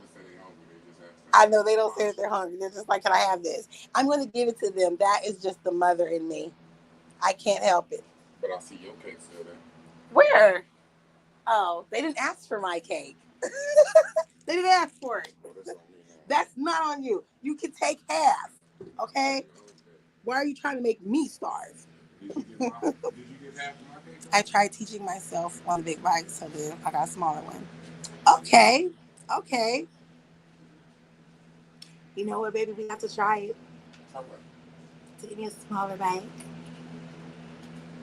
Speaker 3: I know they don't say that they're hungry. They're just like, can I have this? I'm going to give it to them. That is just the mother in me. I can't help it.
Speaker 10: But I see your cake still there.
Speaker 3: Where? Oh, they didn't ask for my cake. They didn't ask for it. That's not on you. You can take half. Okay? Why are you trying to make me starve?
Speaker 10: Did you get half of my cake?
Speaker 3: I tried teaching myself on the big bike, so then I got a smaller one. Okay. You know what, baby? We have to try it.
Speaker 10: Try what?
Speaker 3: To give me a smaller bike.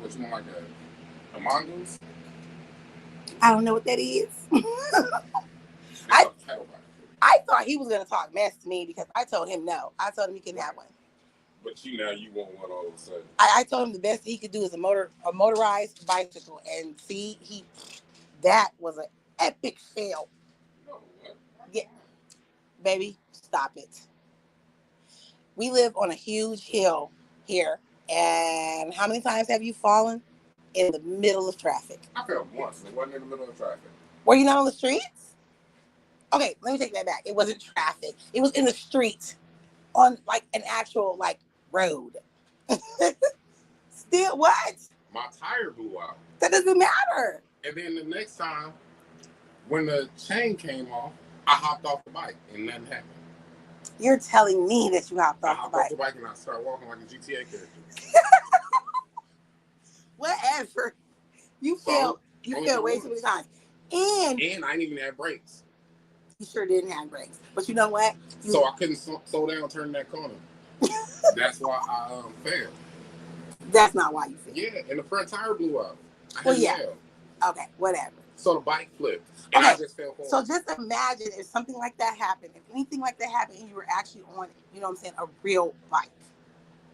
Speaker 10: Which one like a mongoose?
Speaker 3: I don't know what that is. I thought he was going to talk mess to me because I told him no. I told him he couldn't have one.
Speaker 10: But now you want one all of a sudden.
Speaker 3: I told him the best he could do is a motorized bicycle. And see, that was an epic fail.
Speaker 10: No, what?
Speaker 3: Yeah. Baby, stop it. We live on a huge hill here. And how many times have you fallen? In the middle of traffic.
Speaker 10: I fell once. It wasn't in the middle of traffic.
Speaker 3: Were you not on the streets? Okay, let me take that back. It wasn't traffic. It was in the street on like an actual road. Still what?
Speaker 10: My tire blew out.
Speaker 3: That doesn't matter.
Speaker 10: And then the next time, when the chain came off, I hopped off the bike and nothing happened.
Speaker 3: You're telling me that you hopped off the bike.
Speaker 10: I hopped off the bike and I started walking like a GTA character.
Speaker 3: Whatever. You failed way too many times. And
Speaker 10: I didn't even have brakes.
Speaker 3: You sure didn't have brakes. But you know what?
Speaker 10: So I couldn't slow down, turn that corner. That's why I failed.
Speaker 3: That's not why you failed.
Speaker 10: Yeah, and the front tire blew out.
Speaker 3: Okay, whatever.
Speaker 10: So the bike flipped, and I just fell forward.
Speaker 3: So just imagine if something like that happened, if anything like that happened, and you were actually on, you know what I'm saying, a real bike.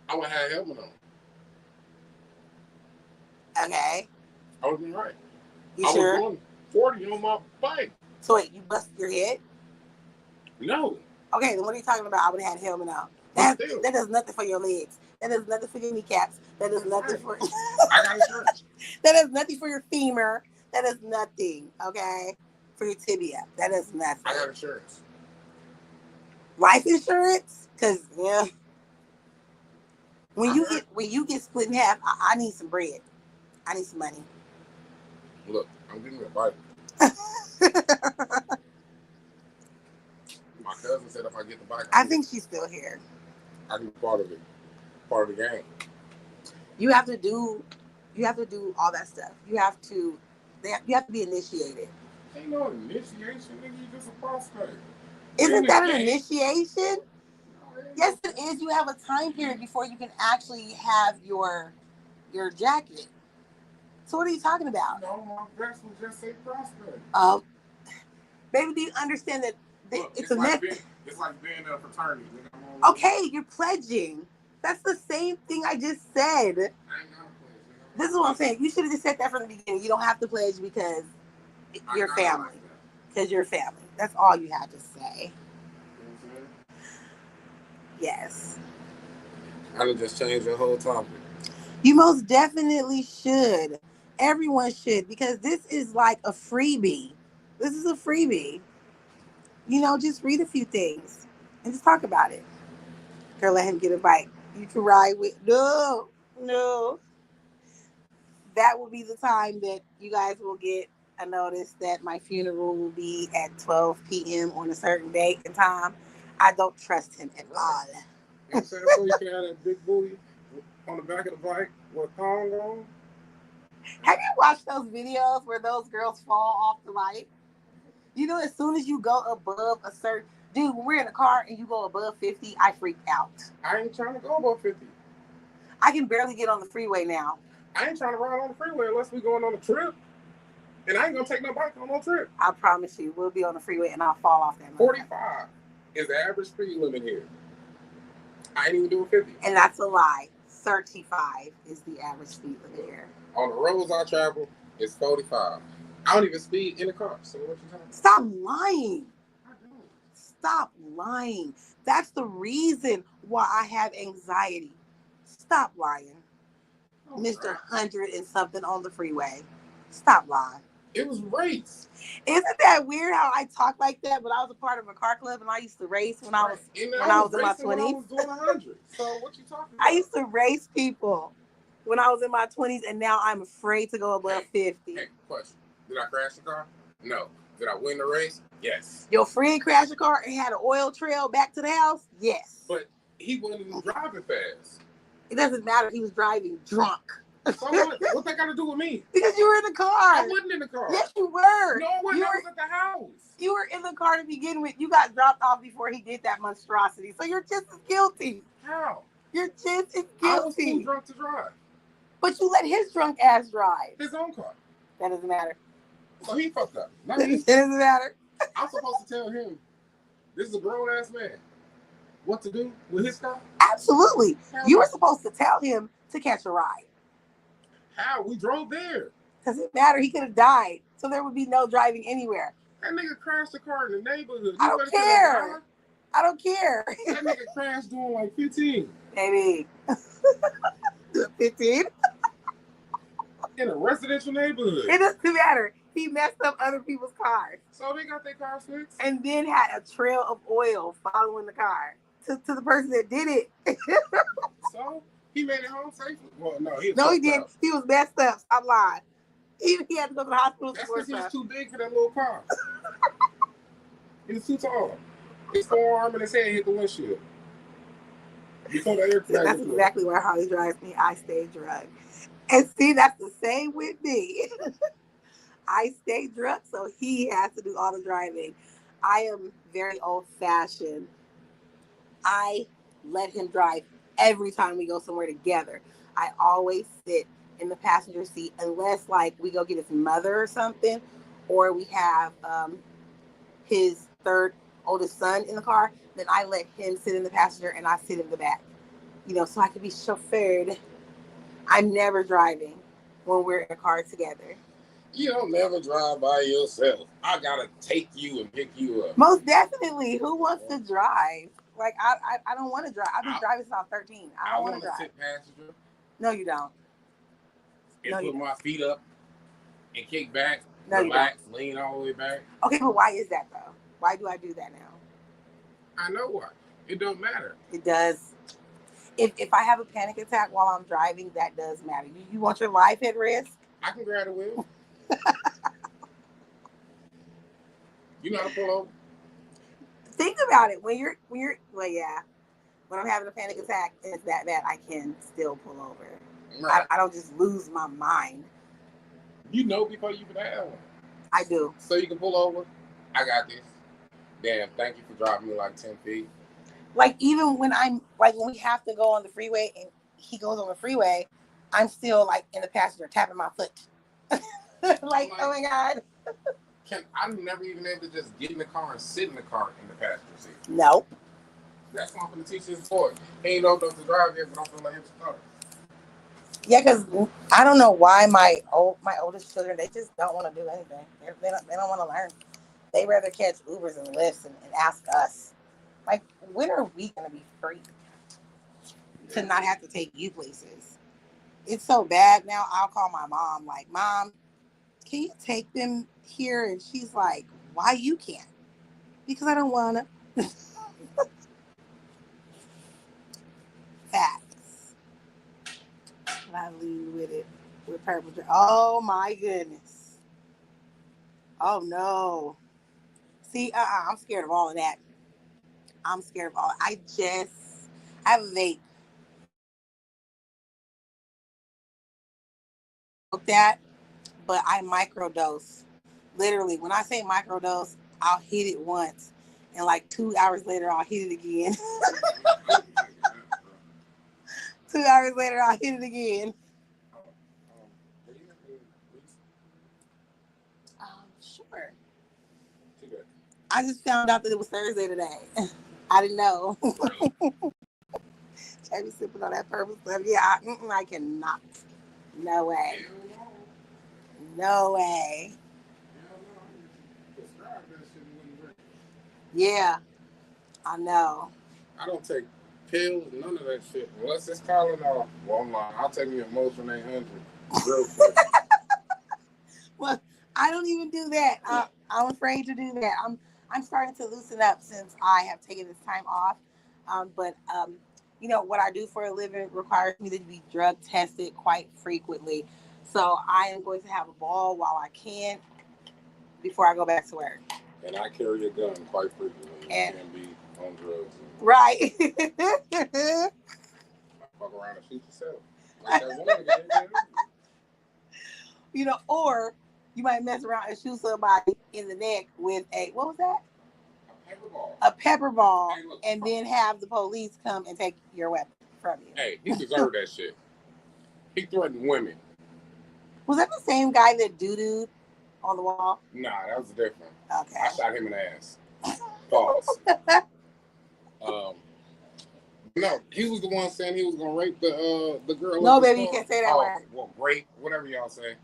Speaker 10: I would have had a helmet on.
Speaker 3: Okay.
Speaker 10: I was doing right.
Speaker 3: You sure?
Speaker 10: I was going 40 on my bike.
Speaker 3: So wait, you busted your head?
Speaker 10: No.
Speaker 3: Okay, then what are you talking about? I would have had a helmet on. That does nothing for your legs. That does nothing for your kneecaps. That does nothing for...
Speaker 10: I got insurance.
Speaker 3: That does nothing for your femur. That is nothing, okay? For your tibia. That is nothing.
Speaker 10: I got insurance.
Speaker 3: Life insurance? Because, yeah. When you get split in half, I need some bread. I need some money.
Speaker 10: Look, I'm getting a bike. My cousin said if I get the bike,
Speaker 3: I think she's still here.
Speaker 10: I can be part of it. Part of the game.
Speaker 3: You have to do all that stuff. You have to be initiated.
Speaker 10: Ain't no initiation, nigga. You just a prospect.
Speaker 3: Isn't that an initiation? Yes, it is. You have a time period before you can actually have your jacket. So what are you talking about?
Speaker 10: No, my best was just say prospect.
Speaker 3: Baby, do you understand that
Speaker 10: Look,
Speaker 3: it's
Speaker 10: like being in a fraternity.
Speaker 3: Okay, you're pledging. That's the same thing I just said.
Speaker 10: I ain't got to pledge.
Speaker 3: This is what I'm saying. You should have just said that from the beginning. You don't have to pledge because you're family. Because you're family. That's all you had to say. Yes.
Speaker 10: I would just change the whole topic.
Speaker 3: You most definitely should. Everyone should, because this is like a freebie. This is a freebie. You know, just read a few things and just talk about it. Girl, let him get a bike. You can ride with... No. That will be the time that you guys will get a notice that my funeral will be at 12 p.m. on a certain date and time. I don't trust him at all.
Speaker 10: You know what I'm saying? So you can have that big booty on the back of the bike with a thong on.
Speaker 3: Have you watched those videos where those girls fall off the bike? You know, as soon as you go above a certain... Dude, when we're in a car and you go above 50, I freak out.
Speaker 10: I ain't trying to go above 50.
Speaker 3: I can barely get on the freeway now.
Speaker 10: I ain't trying to ride on the freeway unless we're going on a trip. And I ain't going to take no bike on no trip.
Speaker 3: I promise you, we'll be on the freeway and I'll fall off that.
Speaker 10: 45 is the average speed limit here. I ain't even doing 50.
Speaker 3: And that's a lie. 35 is the average speed limit here.
Speaker 10: On the roads I travel, it's 45. I don't even speed in the car. So what you talking about?
Speaker 3: Stop lying. Stop lying. That's the reason why I have anxiety. Stop lying. Oh, Mr. 100 and something on the freeway. Stop lying.
Speaker 10: It was race.
Speaker 3: Isn't that weird how I talk like that? But I was a part of a car club and I used to race when I was in my 20s.
Speaker 10: When I was doing 100. So what you talking about?
Speaker 3: I used to race people when I was in my 20s, and now I'm afraid to go above 50.
Speaker 10: Hey, question. Did I crash the car? No. Did I win the race? Yes.
Speaker 3: Your friend crashed a car and had an oil trail back to the house? Yes.
Speaker 10: But he wasn't even driving fast.
Speaker 3: It doesn't matter. He was driving drunk.
Speaker 10: So what that got to do with me?
Speaker 3: Because you were in the car.
Speaker 10: I wasn't in the car.
Speaker 3: Yes, you were.
Speaker 10: No, I wasn't. I was at the house.
Speaker 3: You were in the car to begin with. You got dropped off before he did that monstrosity. So you're just as guilty.
Speaker 10: How?
Speaker 3: You're just as guilty.
Speaker 10: I was too drunk to drive.
Speaker 3: But you let his drunk ass drive.
Speaker 10: His own car.
Speaker 3: That doesn't matter.
Speaker 10: So he fucked up. Not me.
Speaker 3: It doesn't matter.
Speaker 10: I'm supposed to tell him, this is a grown-ass man, what to do with his car?
Speaker 3: Absolutely. You were supposed to tell him to catch a ride.
Speaker 10: How? We drove there.
Speaker 3: Doesn't matter. He could have died. So there would be no driving anywhere.
Speaker 10: That nigga crashed the car in the neighborhood.
Speaker 3: I don't care. I don't care.
Speaker 10: That nigga crashed doing like 15.
Speaker 3: Maybe. 15?
Speaker 10: In a residential neighborhood.
Speaker 3: It doesn't matter. He messed up other people's cars.
Speaker 10: So they got their car fixed?
Speaker 3: And then had a trail of oil following the car to the person that did it.
Speaker 10: So he made it home safely? Well, no, he
Speaker 3: didn't. He was messed up. Stop lying. He had to go to the hospital.
Speaker 10: That's because he was too big for that little car. He was too tall. His forearm and his head hit the windshield. Before the air
Speaker 3: That's exactly why Holly drives me. I stay drunk. And see, that's the same with me. I stay drunk, so he has to do all the driving. I am very old fashioned. I let him drive every time we go somewhere together. I always sit in the passenger seat unless like we go get his mother or something, or we have his third oldest son in the car. Then I let him sit in the passenger and I sit in the back. So I can be chauffeured. I'm never driving when we're in a car together.
Speaker 10: You don't never drive by yourself. I gotta take you and pick you up.
Speaker 3: Most definitely. Who wants to drive? Like I don't want to drive. I've been driving since I was 13. I don't want to drive.
Speaker 10: Sit passenger.
Speaker 3: No, you don't.
Speaker 10: And put my feet up and kick back,
Speaker 3: no,
Speaker 10: relax, lean all the way back.
Speaker 3: Okay, but why is that though? Why do I do that now?
Speaker 10: I know why. It don't matter.
Speaker 3: It does. If I have a panic attack while I'm driving, that does matter. You want your life at risk?
Speaker 10: I can grab the wheel. You know how to pull over?
Speaker 3: Think about it. When I'm having a panic attack and it's that bad, I can still pull over. Right. I don't just lose my mind.
Speaker 10: You know before you can have one.
Speaker 3: I do.
Speaker 10: So you can pull over. I got this. Damn, thank you for dropping me like 10 feet.
Speaker 3: Like even when when we have to go on the freeway and he goes on the freeway, I'm still like in the passenger tapping my foot. like, oh my God.
Speaker 10: I'm never even able to just get in the car and sit in the car in the passenger seat.
Speaker 3: Nope.
Speaker 10: That's why I'm going to teach this boy. He ain't old enough to drive yet, but I'm going to let him start.
Speaker 3: Yeah, because I don't know why my oldest children, they just don't want to do anything. They don't want to learn. They rather catch Ubers and Lyfts and ask us. Like, when are we going to be free to not have to take you places? It's so bad now. I'll call my mom, like, Mom, can you take them here? And she's like, why you can't? Because I don't want to. Facts. But I lead with it with purple. Oh my goodness. Oh no. See, I'm scared of all of that. I'm scared of all. I have a vape. That, but I microdose. Literally, when I say microdose, I'll hit it once, and like 2 hours later, I'll hit it again. 2 hours later, I'll hit it again. Sure. I just found out that it was Thursday today. I didn't know. I be sipping on that purple stuff. Yeah, I cannot. No way. No way. Yeah, I know.
Speaker 10: I don't take pills, none of that shit. Unless it's Tylenol. Well, I'm lying. I'll take me a Motrin 800 real quick.
Speaker 3: Well, I don't even do that. I'm afraid to do that. I'm starting to loosen up since I have taken this time off. But what I do for a living requires me to be drug tested quite frequently. So I am going to have a ball while I can before I go back to work.
Speaker 10: And I carry a gun quite frequently. And can be on drugs.
Speaker 3: Right.
Speaker 10: Fuck around and shoot yourself. Like that one.
Speaker 3: Or you might mess around and shoot somebody in the neck with what was that? A pepper ball, and then have the police come and take your weapon from you.
Speaker 10: Hey, he deserved that shit. He threatened women.
Speaker 3: Was that the same guy that doo-dooed on the wall?
Speaker 10: Nah, that was different.
Speaker 3: Okay.
Speaker 10: I shot him in the ass. Pause. No, he was the one saying he was gonna rape the girl.
Speaker 3: No, baby, you can't say that word.
Speaker 10: Well, rape, whatever y'all say.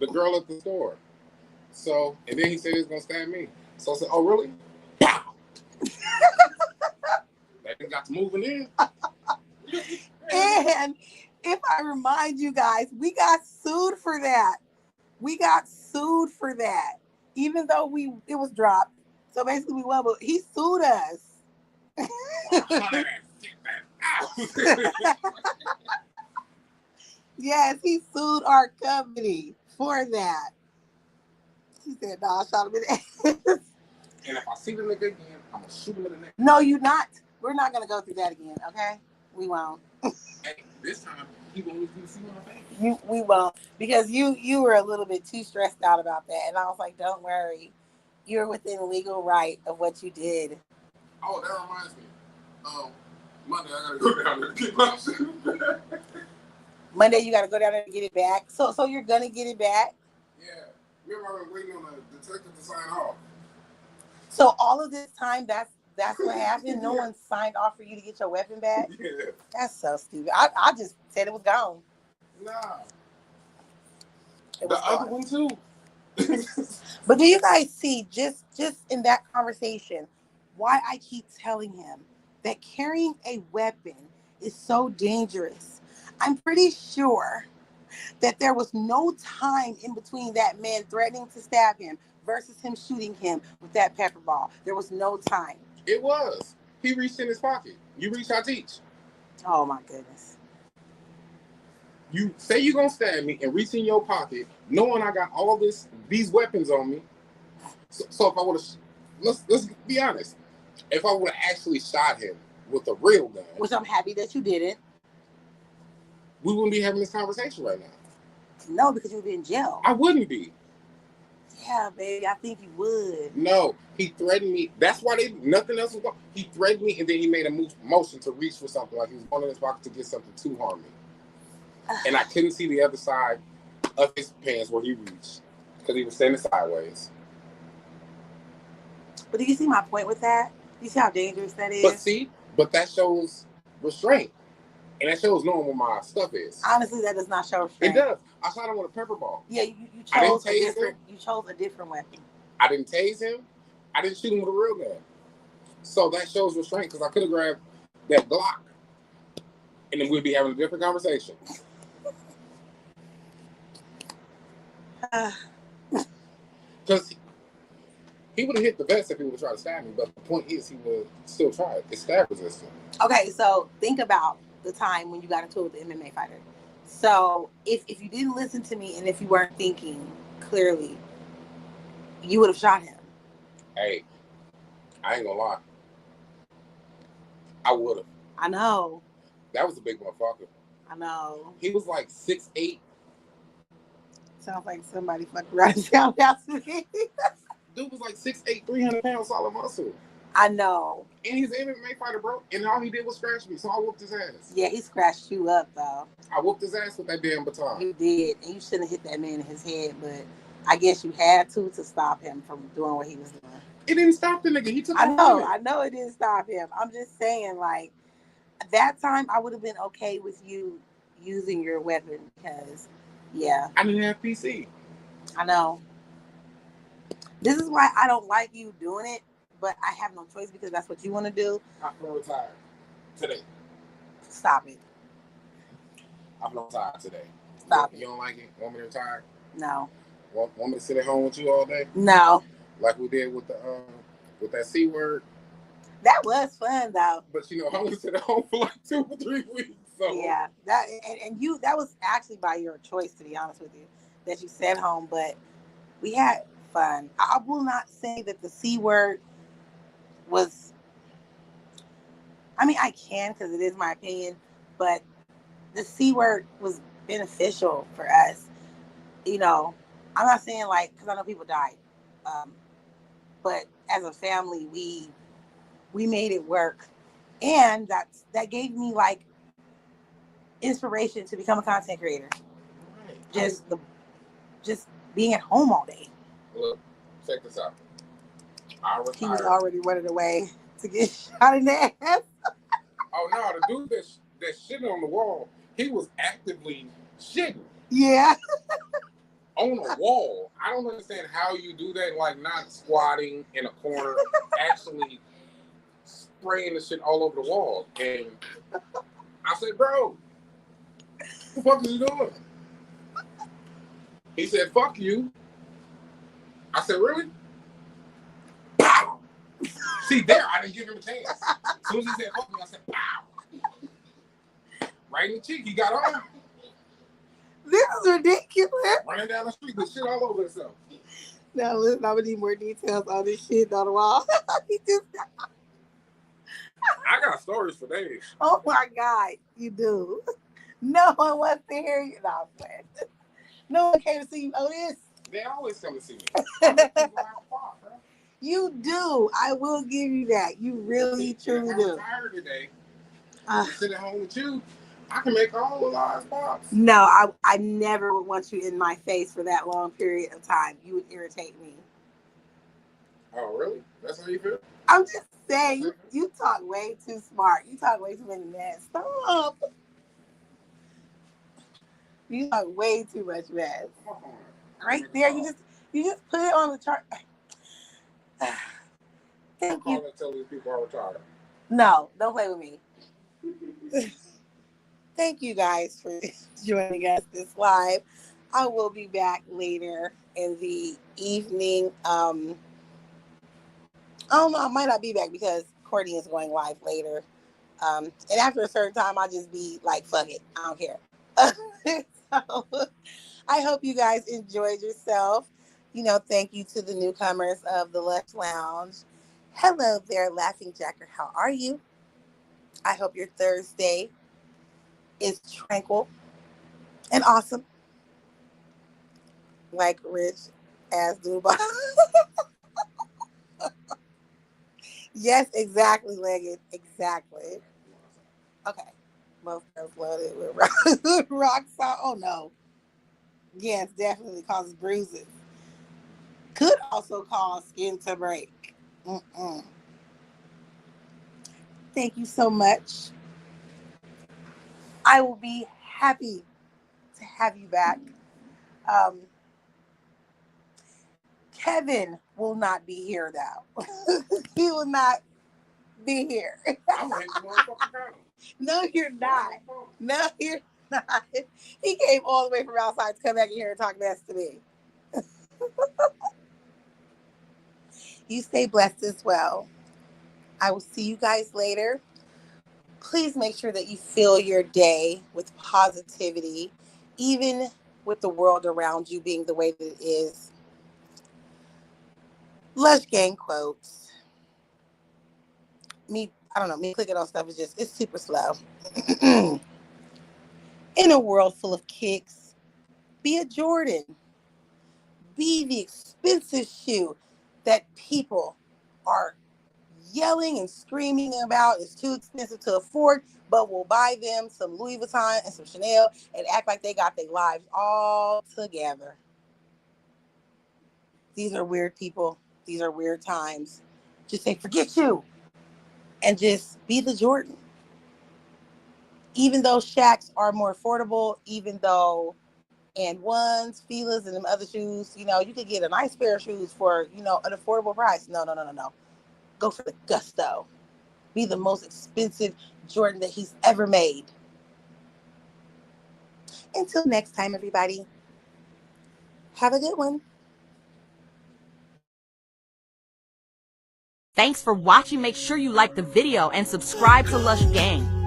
Speaker 10: The girl at the store. So, and then he said he was gonna stab me. So I said, "Oh, really?" Pow! That thing got moving in.
Speaker 3: And if I remind you guys, we got sued for that. Even though it was dropped. So basically we won, but he sued us. Yes, he sued our company for that. He said, "No, I shot him in the ass."
Speaker 10: And if I see the nigga again, I'm gonna shoot him in the neck.
Speaker 3: No, you're not. We're not gonna go through that again, okay? We won't.
Speaker 10: Hey, this time people always do see my face.
Speaker 3: We won't, because you were a little bit too stressed out about that, and I was like, don't worry, you're within legal right of what you did.
Speaker 10: Oh, that reminds me. Monday I gotta go down there to get my shit back.
Speaker 3: Monday you gotta go down there and get it back. So you're gonna get it back?
Speaker 10: Yeah. Remember, I've been waiting on the detective to sign off.
Speaker 3: So all of this time, that's what happened. No one signed off for you to get your weapon back.
Speaker 10: Yeah.
Speaker 3: That's so stupid. I just said it was gone.
Speaker 10: Nah.
Speaker 3: It was
Speaker 10: The
Speaker 3: gone.
Speaker 10: other one too.
Speaker 3: But do you guys see, just in that conversation, why I keep telling him that carrying a weapon is so dangerous? I'm pretty sure that there was no time in between that man threatening to stab him versus him shooting him with that pepper ball. There was no time.
Speaker 10: It was. He reached in his pocket. You reach, I teach.
Speaker 3: Oh my goodness.
Speaker 10: You say you're gonna stab me and reach in your pocket, knowing I got all these weapons on me. So if I would have, let's be honest. If I would have actually shot him with a real gun,
Speaker 3: which I'm happy that you didn't,
Speaker 10: we wouldn't be having this conversation right now.
Speaker 3: No, because you'd be in jail.
Speaker 10: I wouldn't be.
Speaker 3: Yeah, baby, I think you would.
Speaker 10: No, he threatened me. That's why nothing else was going. He threatened me, and then he made a motion to reach for something, like he was going in his pocket to get something to harm me. And I couldn't see the other side of his pants where he reached because he was standing sideways.
Speaker 3: But do you see my point with that? Do you see how dangerous that is?
Speaker 10: But that shows restraint. And that shows knowing where my stuff is.
Speaker 3: Honestly, that does not show restraint.
Speaker 10: It does. I shot him with a pepper ball.
Speaker 3: Yeah, you chose a different weapon.
Speaker 10: I didn't tase him. I didn't shoot him with a real gun. So that shows restraint, because I could have grabbed that Glock and then we'd be having a different conversation. Because he would have hit the vest if he would have tried to stab me, but the point is he would still try it. It's stab resistant.
Speaker 3: Okay, so think about the time when you got into it with the MMA fighter. So if you didn't listen to me and if you weren't thinking clearly, you would have shot him.
Speaker 10: Hey, I ain't gonna lie. I would have.
Speaker 3: I know.
Speaker 10: That was a big motherfucker.
Speaker 3: I know.
Speaker 10: He was like 6'8".
Speaker 3: Sounds like somebody fucked around and found out to me.
Speaker 10: Dude was like 6'8", 300 pounds solid muscle.
Speaker 3: I know.
Speaker 10: And he's an MMA fighter, bro. And all he did was scratch me, so I whooped his ass.
Speaker 3: Yeah, he scratched you up, though.
Speaker 10: I whooped his ass with that damn baton.
Speaker 3: You did. And you shouldn't have hit that man in his head, but I guess you had to stop him from doing what he was doing.
Speaker 10: It didn't stop the nigga. He took
Speaker 3: I know it didn't stop him. I'm just saying, like, that time I would have been okay with you using your weapon because, yeah.
Speaker 10: I didn't have PC.
Speaker 3: I know. This is why I don't like you doing it, but I have no choice because that's what you want to do.
Speaker 10: I'm gonna retire today.
Speaker 3: Stop it.
Speaker 10: I'm gonna retire today.
Speaker 3: Stop it.
Speaker 10: You don't like it? Want me to retire?
Speaker 3: No.
Speaker 10: Want me to sit at home with you all day?
Speaker 3: No.
Speaker 10: Like we did with that C word.
Speaker 3: That was fun though.
Speaker 10: But you know, I was sit at home for like 2 or 3 weeks. So
Speaker 3: yeah, that was actually by your choice, to be honest with you, that you sat home. But we had fun. I will not say that the C word was. I mean, I can because it is my opinion, but the C word was beneficial for us. You know, I'm not saying like because I know people died, but as a family, we made it work, and that gave me like inspiration to become a content creator. Right. Just being at home all day.
Speaker 10: Look, check this out.
Speaker 3: He was already running away to get shot in the ass.
Speaker 10: Oh no, the dude that shitting on the wall, he was actively shitting.
Speaker 3: Yeah.
Speaker 10: On the wall. I don't understand how you do that, like not squatting in a corner, actually spraying the shit all over the wall. And I said, bro, what the fuck is you doing? He said, fuck you. I said, really? Pow! See, there, I didn't give him a chance. As soon as he said, fuck me, I said, pow! Right in the cheek, he got on.
Speaker 3: This is ridiculous.
Speaker 10: Running down the street with shit all over himself.
Speaker 3: Now, listen, I'm going to need more details on this shit on the wall.
Speaker 10: I got stories for days.
Speaker 3: Oh, my God. You do. No one wants to hear you. No, I'm playing. No one came to see you. Oh, this.
Speaker 10: They always come to see me. I'm like, people have a fault, bro.
Speaker 3: You do. I will give you that. You really, truly do.
Speaker 10: I'm tired today. Sitting at home with you, I can make all the lies box.
Speaker 3: No, I never would want you in my face for that long period of time. You would irritate me.
Speaker 10: Oh, really? That's how you feel?
Speaker 3: I'm just saying, you talk way too smart. You talk way too many mess. Stop. You talk way too much mess. Right there, you just put it on the chart. Thank you.
Speaker 10: Tell these people I'm retired.
Speaker 3: No, don't play with me. Thank you guys for joining us this live. I will be back later in the evening. I don't know, I might not be back because Courtney is going live later. And after a certain time, I'll just be like, fuck it. I don't care. So, I hope you guys enjoyed yourself. Thank you to the newcomers of the Lush Lounge. Hello there, Laughing Jacker. How are you? I hope your Thursday is tranquil and awesome. Like Rich as Dubai. Yes, exactly, Legged. Exactly. Okay. Most girls loaded with rock salt. Oh, no. Yes, definitely causes bruises. Could also cause skin to break. Thank you so much. I will be happy to have you back. Kevin will not be here now. He will not be here.
Speaker 10: I'm hitting the motherfucking panel.
Speaker 3: No, you're not. No, you're not. He came all the way from outside to come back in here and talk mess to me. You stay blessed as well. I will see you guys later. Please make sure that you fill your day with positivity, even with the world around you being the way that it is. Lush Gang quotes. I don't know, me clicking on stuff it's super slow. In a world full of kicks, be a Jordan. Be the expensive shoe that people are yelling and screaming about. It's too expensive to afford, but we'll buy them some Louis Vuitton and some Chanel and act like they got their lives all together. These are weird people. These are weird times. Just say, forget you. And just be the Jordan. Even though Shaqs are more affordable, even though and ones, Fila's, and them other shoes, you could get a nice pair of shoes for, an affordable price. No. Go for the gusto. Be the most expensive Jordan that he's ever made. Until next time, everybody. Have a good one.
Speaker 11: Thanks for watching. Make sure you like the video and subscribe to Lush Gang.